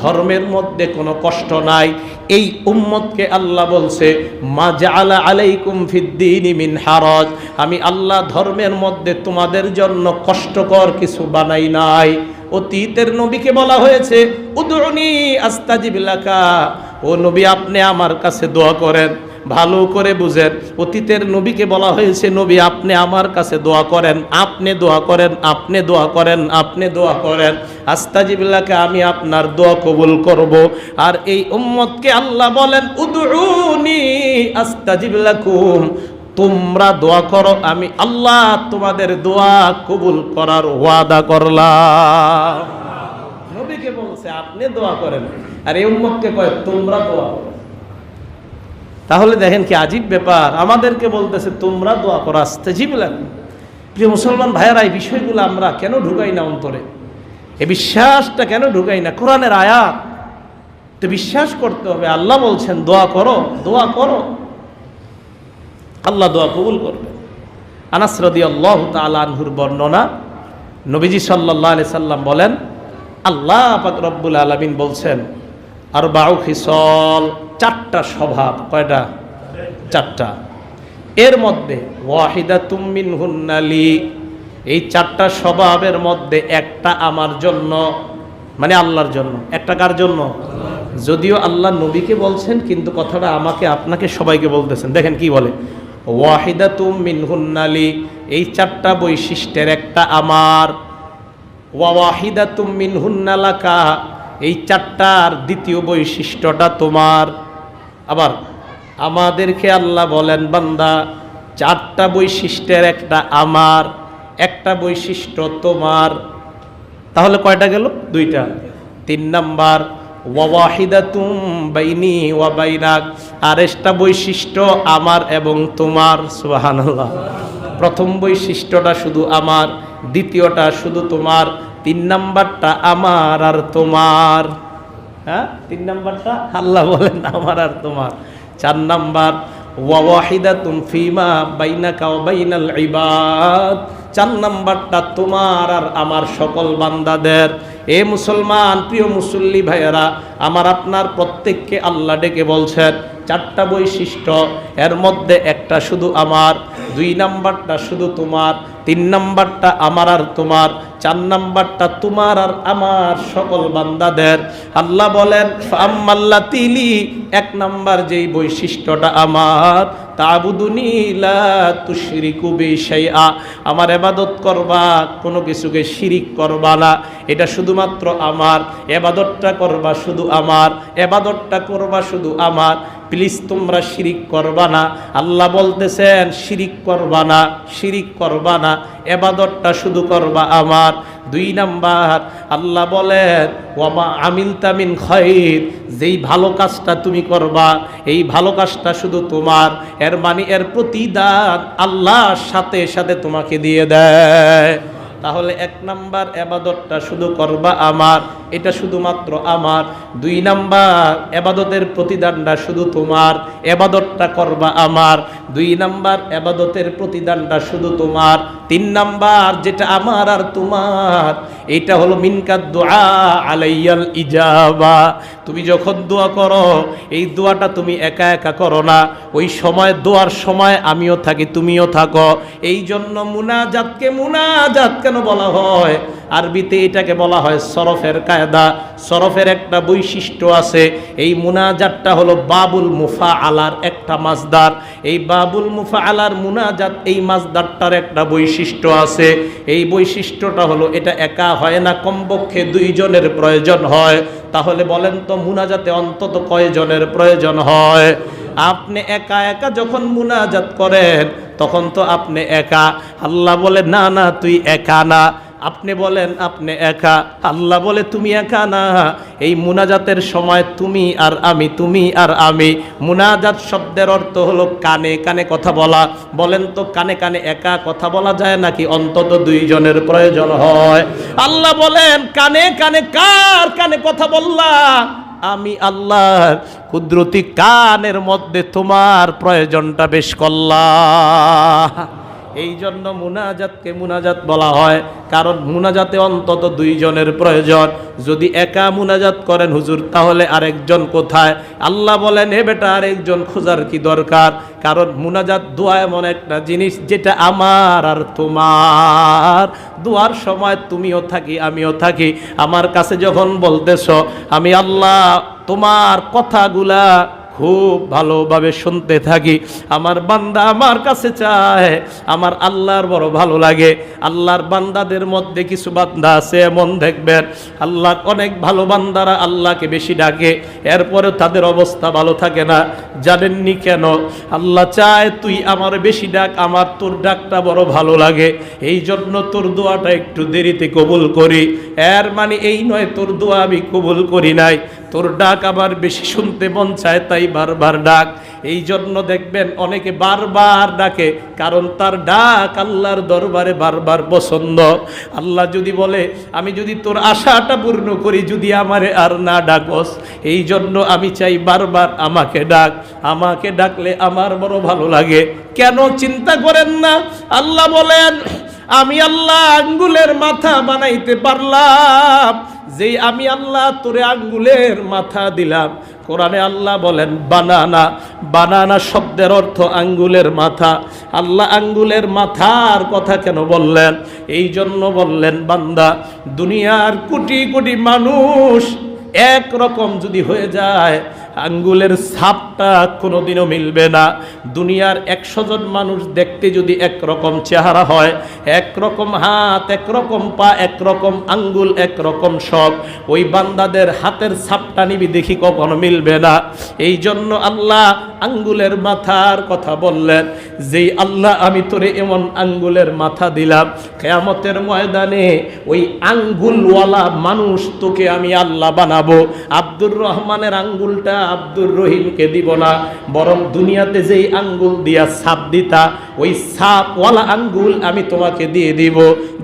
ধর্মের মধ্যে কোনো কষ্ট নাই। এই উম্মতকে আল্লাহ বলছে মা জাআলা আলাইকুম ফিদ্দীনি মিন হারাজ, আমি আল্লাহ ধর্মের মধ্যে তোমাদের জন্য কষ্টকর কিছু বানাই নাই। অতীতের নবীকে বলা হয়েছে উদউনি আস্তাজিব লাকা, ও নবী আপনি আমার কাছে দোয়া করেন। ভালো করে বুঝেন, অতীতের নবীকে বলা হয়েছে নবী আপনি আমার কাছে দোয়া করেন, আপনি দোয়া করেন, আপনি দোয়া করেন, আপনি দোয়া করেন, আস্তাজিব লাকা, আমি আপনার দোয়া কবুল করব। আর এই উম্মতকে আল্লাহ বলেন উদউনি আস্তাজিব লাকুম, তোমরা দোয়া করো, আমি আল্লাহ তোমাদের দোয়া কবুল করার ওয়াদা করলাম। নবীকে বলছে আপনি দোয়া করেন, আর এই উম্মতকে কয় তোমরা দোয়া করো। তাহলে দেখেন কি আজীব ব্যাপার, আমাদেরকে বলতেছে তোমরা দোয়া করো, আস্তাজিব লাকুম। প্রিয় মুসলমান ভাইয়েরা, এই বিষয়গুলো আমরা কেন ঢুকাই না অন্তরে? এই বিশ্বাসটা কেন ঢুকাই না? কোরআনের আয়াত তো বিশ্বাস করতে হবে। আল্লাহ বলছেন দোয়া করো, দোয়া করো, আল্লাহ দোয়া কবুল করবে। আনাস রাদিয়াল্লাহু তাআলা আনহুর বর্ণনা, নবীজি সাল্লাল্লাহু আলাইহি সাল্লাম বলেন, আল্লাহ পাক রব্বুল আলামিন বলছেন আরবাউ খিসাল, চারটা স্বভাব। কয়টা? চারটা। এর মধ্যে ওয়াহিদাতুম মিনহুন্না লি, এই চারটা স্বভাবের মধ্যে একটা আমার জন্য, মানে আল্লাহর জন্য। একটা কার জন্য? যদিও আল্লাহ নবীকে বলছেন, কিন্তু কথাটা আমাকে আপনাকে সবাইকে বলতেছেন। দেখেন কি বলে, ওয়াহিদাতুম মিনহুন্না লি, এই চারটা বৈশিষ্ট্যের একটা আমার। ওয়াহিদাতুম মিনহুন্না লাকা, এই চারটার দ্বিতীয় বৈশিষ্ট্যটা তোমার। আবার আমাদেরকে আল্লাহ বলেন বান্দা চারটা বৈশিষ্ট্যের একটা আমার, একটা বৈশিষ্ট্য তোমার। তাহলে কয়টা গেল? দুইটা। তিন নাম্বার ওয়াহিদাতুম বাইনি ওয়া বাইনাক, আরেকটা বৈশিষ্ট্য আমার এবং তোমার। সুবহানাল্লাহ। প্রথম বৈশিষ্ট্যটা শুধু আমার, দ্বিতীয়টা শুধু তোমার, তিন নাম্বারটা আমার আর তোমার। হ্যাঁ, তিন নাম্বারটা আল্লাহ বলেন আমার আর তোমার। চার নাম্বার ওয়াহিদাতুম ফিমা বাইনাকা ওয়া বাইনাল ইবাদ, চার নাম্বারটা তোমার আর আমার সকল বান্দাদের। এ মুসলমান, প্রিয় মুসল্লি ভাইয়েরা, আমার আপনার প্রত্যেককে আল্লাহ ডেকে বলছেন চারটা বৈশিষ্ট্য, এর মধ্যে একটা শুধু আমার, দুই নাম্বারটা শুধু তোমার, তিন নাম্বারটা আমার আর তোমার, চার নাম্বারটা তোমার আর আমার সকল বান্দাদের। আল্লাহ বলেন ফাম্মাল্লাতিলি, এক নাম্বার যেই বৈশিষ্ট্যটা আমার, তা'বুদুনি লা তুশরিকু বি শাইআ, আমার ইবাদত করবা, কোনো কিছুকে শিরিক করবা না, এটা শুধুমাত্র আমার। ইবাদতটা করবা শুধু আমার, ইবাদতটা করবা শুধু আমার, প্লিজ তোমরা শিরিক করবা না। আল্লাহ বলতেছেন শিরিক করবা না, শিরিক করবা না। ইবাদতটা শুধু করবা আমার। 2 নাম্বার আল্লাহ বলেন ওয়ামা আমিলতা মিন খায়র, যেই ভালো কাজটা তুমি করবা এই ভালো কাজটা শুধু তোমার, এর মানে এর প্রতিদান আল্লাহর সাথে সাথে তোমাকে দিয়ে দেয়। তাহলে 1 নাম্বার ইবাদতটা শুধু করবা আমার, এটা শুধুমাত্র আমার। 2 নাম্বার ইবাদতের প্রতিদানটা শুধু তোমার, ইবাদতটা করবা আমার। 2 নাম্বার ইবাদতের প্রতিদানটা শুধু তোমার। 3 নাম্বার যেটা আমার আর তোমার, এটা হলো মিনকাদ দুআ আলাইয়াল ইজাবা। তুমি যখন দোয়া করো এই দোয়াটা তুমি একা একা করো না, ওই সময় দোয়ার সময় আমিও থাকি তুমিও থাকো। এই জন্য মুনাজাতকে মুনাজাত কেন বলা হয়? আরবিতে এটাকে বলা হয় সরফের কায়দা। সরফের একটা বৈশিষ্ট্য আছে, এই মুনাজাতটা হলো বাবুল মুফাআলার একটা মাসদার। এই বাবুল মুফাআলার মুনাজাত, এই মাসদারটার একটা বৈশিষ্ট্য আছে। এই বৈশিষ্ট্যটা হলো এটা একা হয় না, কমপক্ষে 2 জনের প্রয়োজন হয়। তাহলে বলেন তো মুনাজাতে অন্তত কয়জনের প্রয়োজন হয়? আপনি একা একা যখন মুনাজাত করেন তখন তো আপনি একা। আল্লাহ বলে না না তুই একা না। আপনি বলেন আপনি একা, আল্লাহ বলে তুমি একা না। এই মুনাজাতের সময় তুমি আর আমি, তুমি আর আমি। মুনাজাত শব্দের অর্থ হলো কানে কানে কথা বলা। বলেন তো কানে কানে একা কথা বলা যায় নাকি অন্তত 2 জনের প্রয়োজন হয়? আল্লাহ বলেন কানে কানে কার কানে কথা বললা? আমি আল্লাহর কুদরতি কানের মধ্যে তোমার প্রয়োজনটা বেশ করলাম। এই জন্য মুনাজাতকে মুনাজাত বলা হয়, কারণ মুনাজাতে অন্তত 2 জনের প্রয়োজন। যদি একা মুনাজাত করেন হুজুর তাহলে আরেকজন কোথায়? আল্লাহ বলেন এ বেটা আরেকজন খোঁজার কি দরকার? কারণ মুনাজাত দোয়া এমন একটা জিনিস যেটা আমার আর তোমার। দোয়ার সময় তুমিও থাকি আমিও থাকি। আমার কাছে যখন বলতেছ আমি আল্লাহ তোমার কথাগুলা খুব ভালোভাবে শুনতে থাকি। আমার বান্দা আমার কাছে চায়, আমার আল্লাহর বড় ভালো লাগে। আল্লাহর বান্দাদের মধ্যে কিছু বান্দা আছে এমন দেখবেন আল্লাহর অনেক ভালো বান্দারা আল্লাহকে বেশি ডাকে, এরপরে তাদের অবস্থা ভালো থাকে না। জানেননি কেন? আল্লাহ চায় তুই আমার বেশি ডাক, আমার তোর ডাকটা বড় ভালো লাগে, এই জন্য তোর দোয়াটা একটু দেরিতে কবুল করি। এর মানে এই নয় তোর দোয়া আমি কবুল করি নাই, তোর ডাক আবার বেশি শুনতে মন চায় তাই বারবার ডাক। এই জন্য দেখবেন অনেকে বারবার ডাকে, কারণ তার ডাক আল্লাহর দরবারে বারবার পছন্দ। আল্লাহ যদি বলে আমি যদি তোর আশাটা পূর্ণ করি, যদি আমারে আর না ডাকস, এই জন্য আমি চাই বারবার আমাকে ডাক। আমাকে ডাকলে আমার বড় ভালো লাগে। কেন চিন্তা করেন না? আল্লাহ বলেন আমি আল্লাহ আঙ্গুলের মাথা বানাইতে পারলাম, যেই আমি আল্লাহ তোরে আঙ্গুলের মাথা দিলাম। কোরআনে আল্লাহ বলেন বানানা। বানানা শব্দের অর্থ আঙ্গুলের মাথা। আল্লাহ আঙ্গুলের মাথার কথা কেন বললেন? এই জন্য বললেন বান্দা দুনিয়ার কোটি কোটি মানুষ একরকম যদি হয়ে যায়, আঙ্গুলের ছাপটা কোনোদিনও মিলবে না। দুনিয়ার 100 জন মানুষ দেখতে যদি একরকম চেহারা হয়, একরকম হাত, একরকম পা, একরকম আঙ্গুল, একরকম সব, ওই বান্দাদের হাতের ছাপটা নিবি দেখি কখনো মিলবে না। এই জন্য আল্লাহ আঙ্গুলের মাথার কথা বললেন, যেই আল্লাহ আমি তোরে এমন আঙ্গুলের মাথা দিলাম, কিয়ামতের ময়দানে ওই আঙ্গুলওয়ালা মানুষ তোকে আমি আল্লাহ বানাবো। আব্দুর রহমানের আঙ্গুলটা আব্দুর রহিমকে দিব না, বরং দুনিয়াতে যেই আঙ্গুল দিয়া ছাপ দিতা ওই ছাপওয়ালা আঙ্গুল আমি তোমাকে দিয়ে দিব।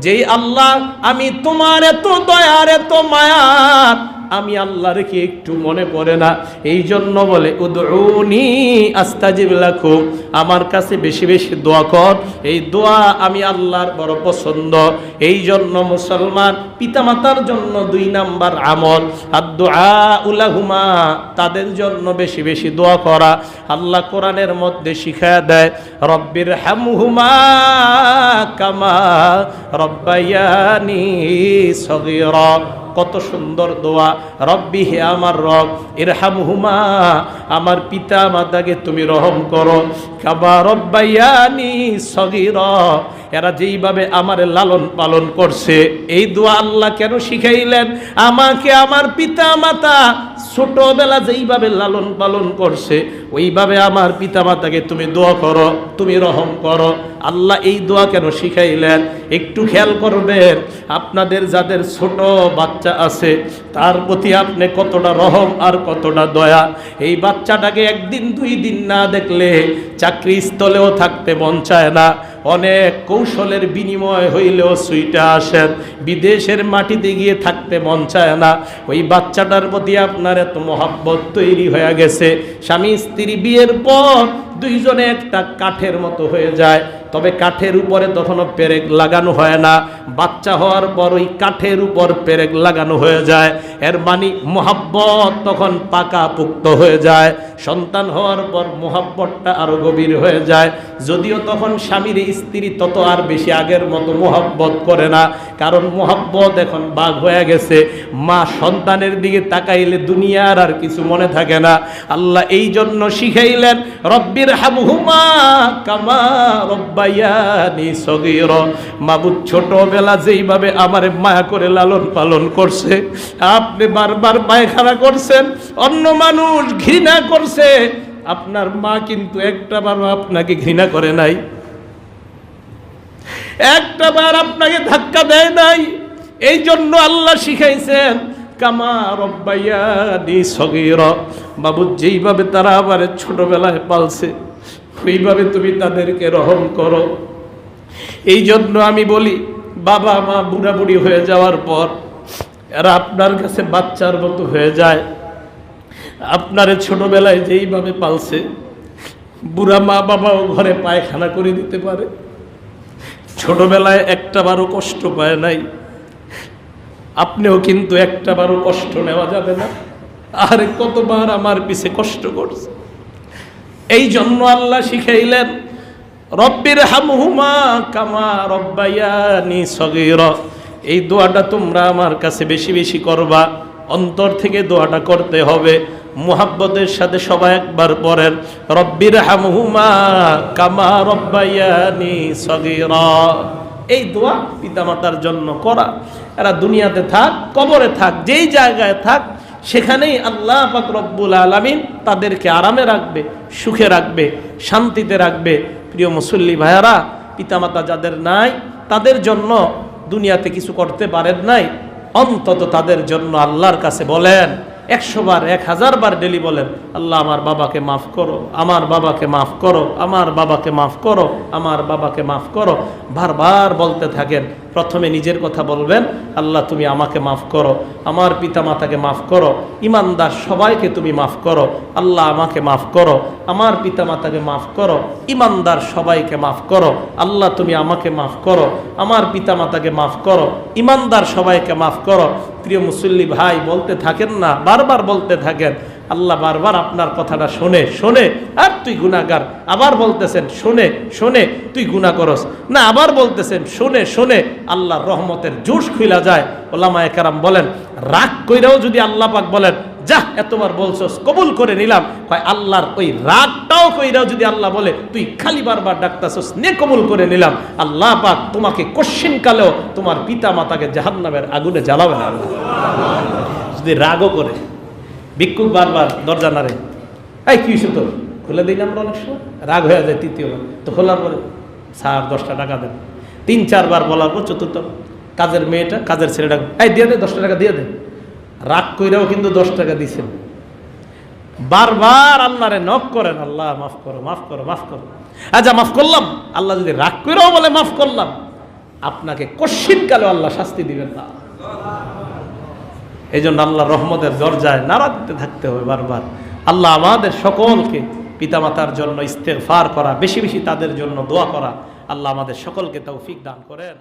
যেই আল্লাহ আমি তোমার এত দয়ার এত মায়ার, আমি আল্লাহর কি একটু মনে পড়ে না? এই জন্য বলে উদউনি আস্তাজিব লাকুম, আমার কাছে বেশি বেশি দোয়া কর। এই দোয়া আমি আল্লাহর বড় পছন্দ। এই জন্য মুসলমান পিতামাতার জন্য 2 নাম্বার আমল আদ-দুআ লাহুমা, তাদের জন্য বেশি বেশি দোয়া করা। আল্লাহ কোরআনের মধ্যে শিখায়া দেয় রব্বির হামহুমা কামা রব্বায়ানি সগীরা। কত সুন্দর দোয়া! রব্বি হে আমার রব, ইরহামহুমা আমার পিতা মাতাকে তুমি রহম করো, কামা রব্বায়ানি সগীরা এরা যেইভাবে আমার লালন পালন করছে। এই দোয়া আল্লাহ কেন শিখাইলেন? আমাকে আমার পিতা মাতা ছোটবেলা যেইভাবে লালন পালন করছে ওইভাবে আমার পিতামাতাকে তুমি দোয়া করো, তুমি রহম করো। আল্লাহ এই দোয়া কেন শিখাইলেন একটু খেয়াল করবেন। আপনাদের যাদের ছোট বাচ্চা আছে তার প্রতি আপনি কতটা রহম আর কতটা দয়া। এই বাচ্চাটাকে একদিন দুই দিন না দেখলে চাকরি স্থলেও থাকতে মন চায় না, অনেক কৌশলের বিনিময় হইলেও সুইটা আসেন, বিদেশের মাটিতে গিয়ে থাকতে মন চায় না। ওই বাচ্চাটার প্রতি আপনার এত মহব্বত তৈরি হয়ে গেছে, স্বামী স্ত্রী বিয়ের পর দুইজনে একটা কাঠের মতো হয়ে যায়। তবে কাঠের উপরে তখনও পেরেক লাগানো হয় না, বাচ্চা হওয়ার পর ওই কাঠের উপর পেরেক লাগানো হয়ে যায়। এর মানে মহব্বত তখন পাকা পুক্ত হয়ে যায়। সন্তান হওয়ার পর মহব্বতটা আরো গভীর হয়ে যায়। যদিও তখন স্বামীর স্ত্রী তত আর বেশি আগের মতো মহব্বত করে না, কারণ মহব্বত এখন বাঘ হয়ে গেছে। মা সন্তানের দিকে তাকাইলে দুনিয়ার আর কিছু মনে থাকে না। আল্লাহ এই জন্য শিখাইলেন রব্বির হামহুমা কামা রব্বায়ানি সগীরা। মাবুদ ছোটবেলা যেইভাবে আমারে মায়া করে লালন পালন করছে, আপনি বারবার পায়খানা করছেন, অন্য মানুষ ঘৃণা করছে, আপনার মা কিন্তু একটাবারও আপনাকে ঘৃণা করে নাই, একটাবার আপনাকে ধাক্কা দেয় নাই। এই জন্য আল্লাহ শিখাইছেন কামা রব্বায়ানি সগীরা। বাবু যেইভাবে তারা আবার ছোটবেলায় পালছে ওইভাবে তুমি তাদেরকে রহম করো। এই জন্য আমি বলি বাবা মা বুড়া বুড়ি হয়ে যাওয়ার পর এরা আপনার কাছে বাচ্চার মতো হয়ে যায়। আপনারে ছোটবেলায় যেইভাবে পালছে, বুড়া মা বাবাও ঘরে পায়খানা করে দিতে পারে, ছোটবেলায় একটাবারও কষ্ট পায় নাই, আপনিও কিন্তু একটাবারও কষ্ট নেওয়া যাবে না। আর কতবার আমার পিছে কষ্ট করছে। এই জন্য আল্লাহ শিখাইলেন রব্বির হামহুমা কামা রব্বায়ানি সগীরা। এই দোয়াটা তোমরা আমার কাছে বেশি বেশি করবা, অন্তর থেকে দোয়াটা করতে হবে, মুহাব্বতের সাথে সবাই একবার পড়েন রব্বির হামহুমা কামা রব্বায়ানি সগীরা। এই দোয়া পিতামাতার জন্য করা। এরা দুনিয়াতে থাক, কবরে থাক, যেই জায়গায় থাক, সেখানেই আল্লাহ পাক রব্বুল আলামিন তাদেরকে আরামে রাখবে, সুখে রাখবে, শান্তিতে রাখবে। প্রিয় মুসল্লি ভাইয়ারা, পিতামাতা যাদের নাই তাদের জন্য দুনিয়াতে কিছু করতে পারেন নাই, অন্তত তাদের জন্য আল্লাহর কাছে বলেন 100 বার 1000 বার ডেলি বলেন আল্লাহ আমার বাবাকে মাফ করো, আমার বাবাকে মাফ করো, আমার বাবাকে মাফ করো, আমার বাবাকে মাফ করো। বারবার বলতে থাকেন। প্রথমে নিজের কথা বলবেন আল্লাহ তুমি আমাকে মাফ করো, আমার পিতা মাতাকে মাফ করো, ইমানদার সবাইকে তুমি মাফ করো, আল্লাহ আমাকে মাফ করো, আমার পিতা মাতাকে মাফ করো, ইমানদার সবাইকে মাফ করো, আল্লাহ তুমি আমাকে মাফ করো, আমার পিতা মাতাকে মাফ করো, ইমানদার সবাইকে মাফ করো। প্রিয় মুসল্লি ভাই বলতে থাকেন না, বারবার বলতে থাকেন। আল্লাহ বারবার আপনার কথাটা শোনে শোনে আর তুই গুনাহগার, আবার বলতেছেন শোনে শোনে তুই গুনাহ করস না, আবার বলতেছেন শোনে শোনে আল্লাহর রহমতের জোশ খুইলা যায়। ওলামায়ে কেরাম বলেন রাগ কইরাও যদি আল্লাহ পাক বলেন যা এতবার বলছস কবুল করে নিলাম, কয় আল্লাহর ওই রাগটাও কইরাও যদি আল্লাহ বলে তুই খালি বারবার ডাকতাছস নে কবুল করে নিলাম, আল্লাহ পাক তোমাকে কশ্চিন কালেও তোমার পিতা মাতাকে জাহান্নামের আগুনে জ্বালাবে না। যদি রাগও করে, ভিক্ষুক বারবার দরজা নাড়ে, এই কি হয়েছে তোর, খুলে দিই না আমরা অনেক সময়, রাগ হয়ে যায় তৃতীয়বার, তো খোলার পরে স্যার 10টা টাকা দেন, 3-4 বার বলার পর চতুর্থ কাজের মেয়েটা কাজের ছেলেটা এই দিয়ে দে 10 টাকা দিয়ে দে, রাগ কইরাও কিন্তু 10 টাকা দিচ্ছেন। বারবার আল্লাহরে নক করেন আল্লাহ মাফ করো মাফ করো মাফ করো, আচ্ছা মাফ করলাম। আল্লাহ যদি রাগ কইরাও বলে মাফ করলাম, আপনাকে কশ্চিন কালে আল্লাহ শাস্তি দিবেন না। এই জন্য আল্লাহ রহমতের দরজায় নাড়া দিতে থাকতে হবে বারবার। আল্লাহ আমাদের সকলকে পিতামাতার জন্য ইস্তেগফার করা, বেশি বেশি তাদের জন্য দোয়া করা, আল্লাহ আমাদের সকলকে তৌফিক দান করেন।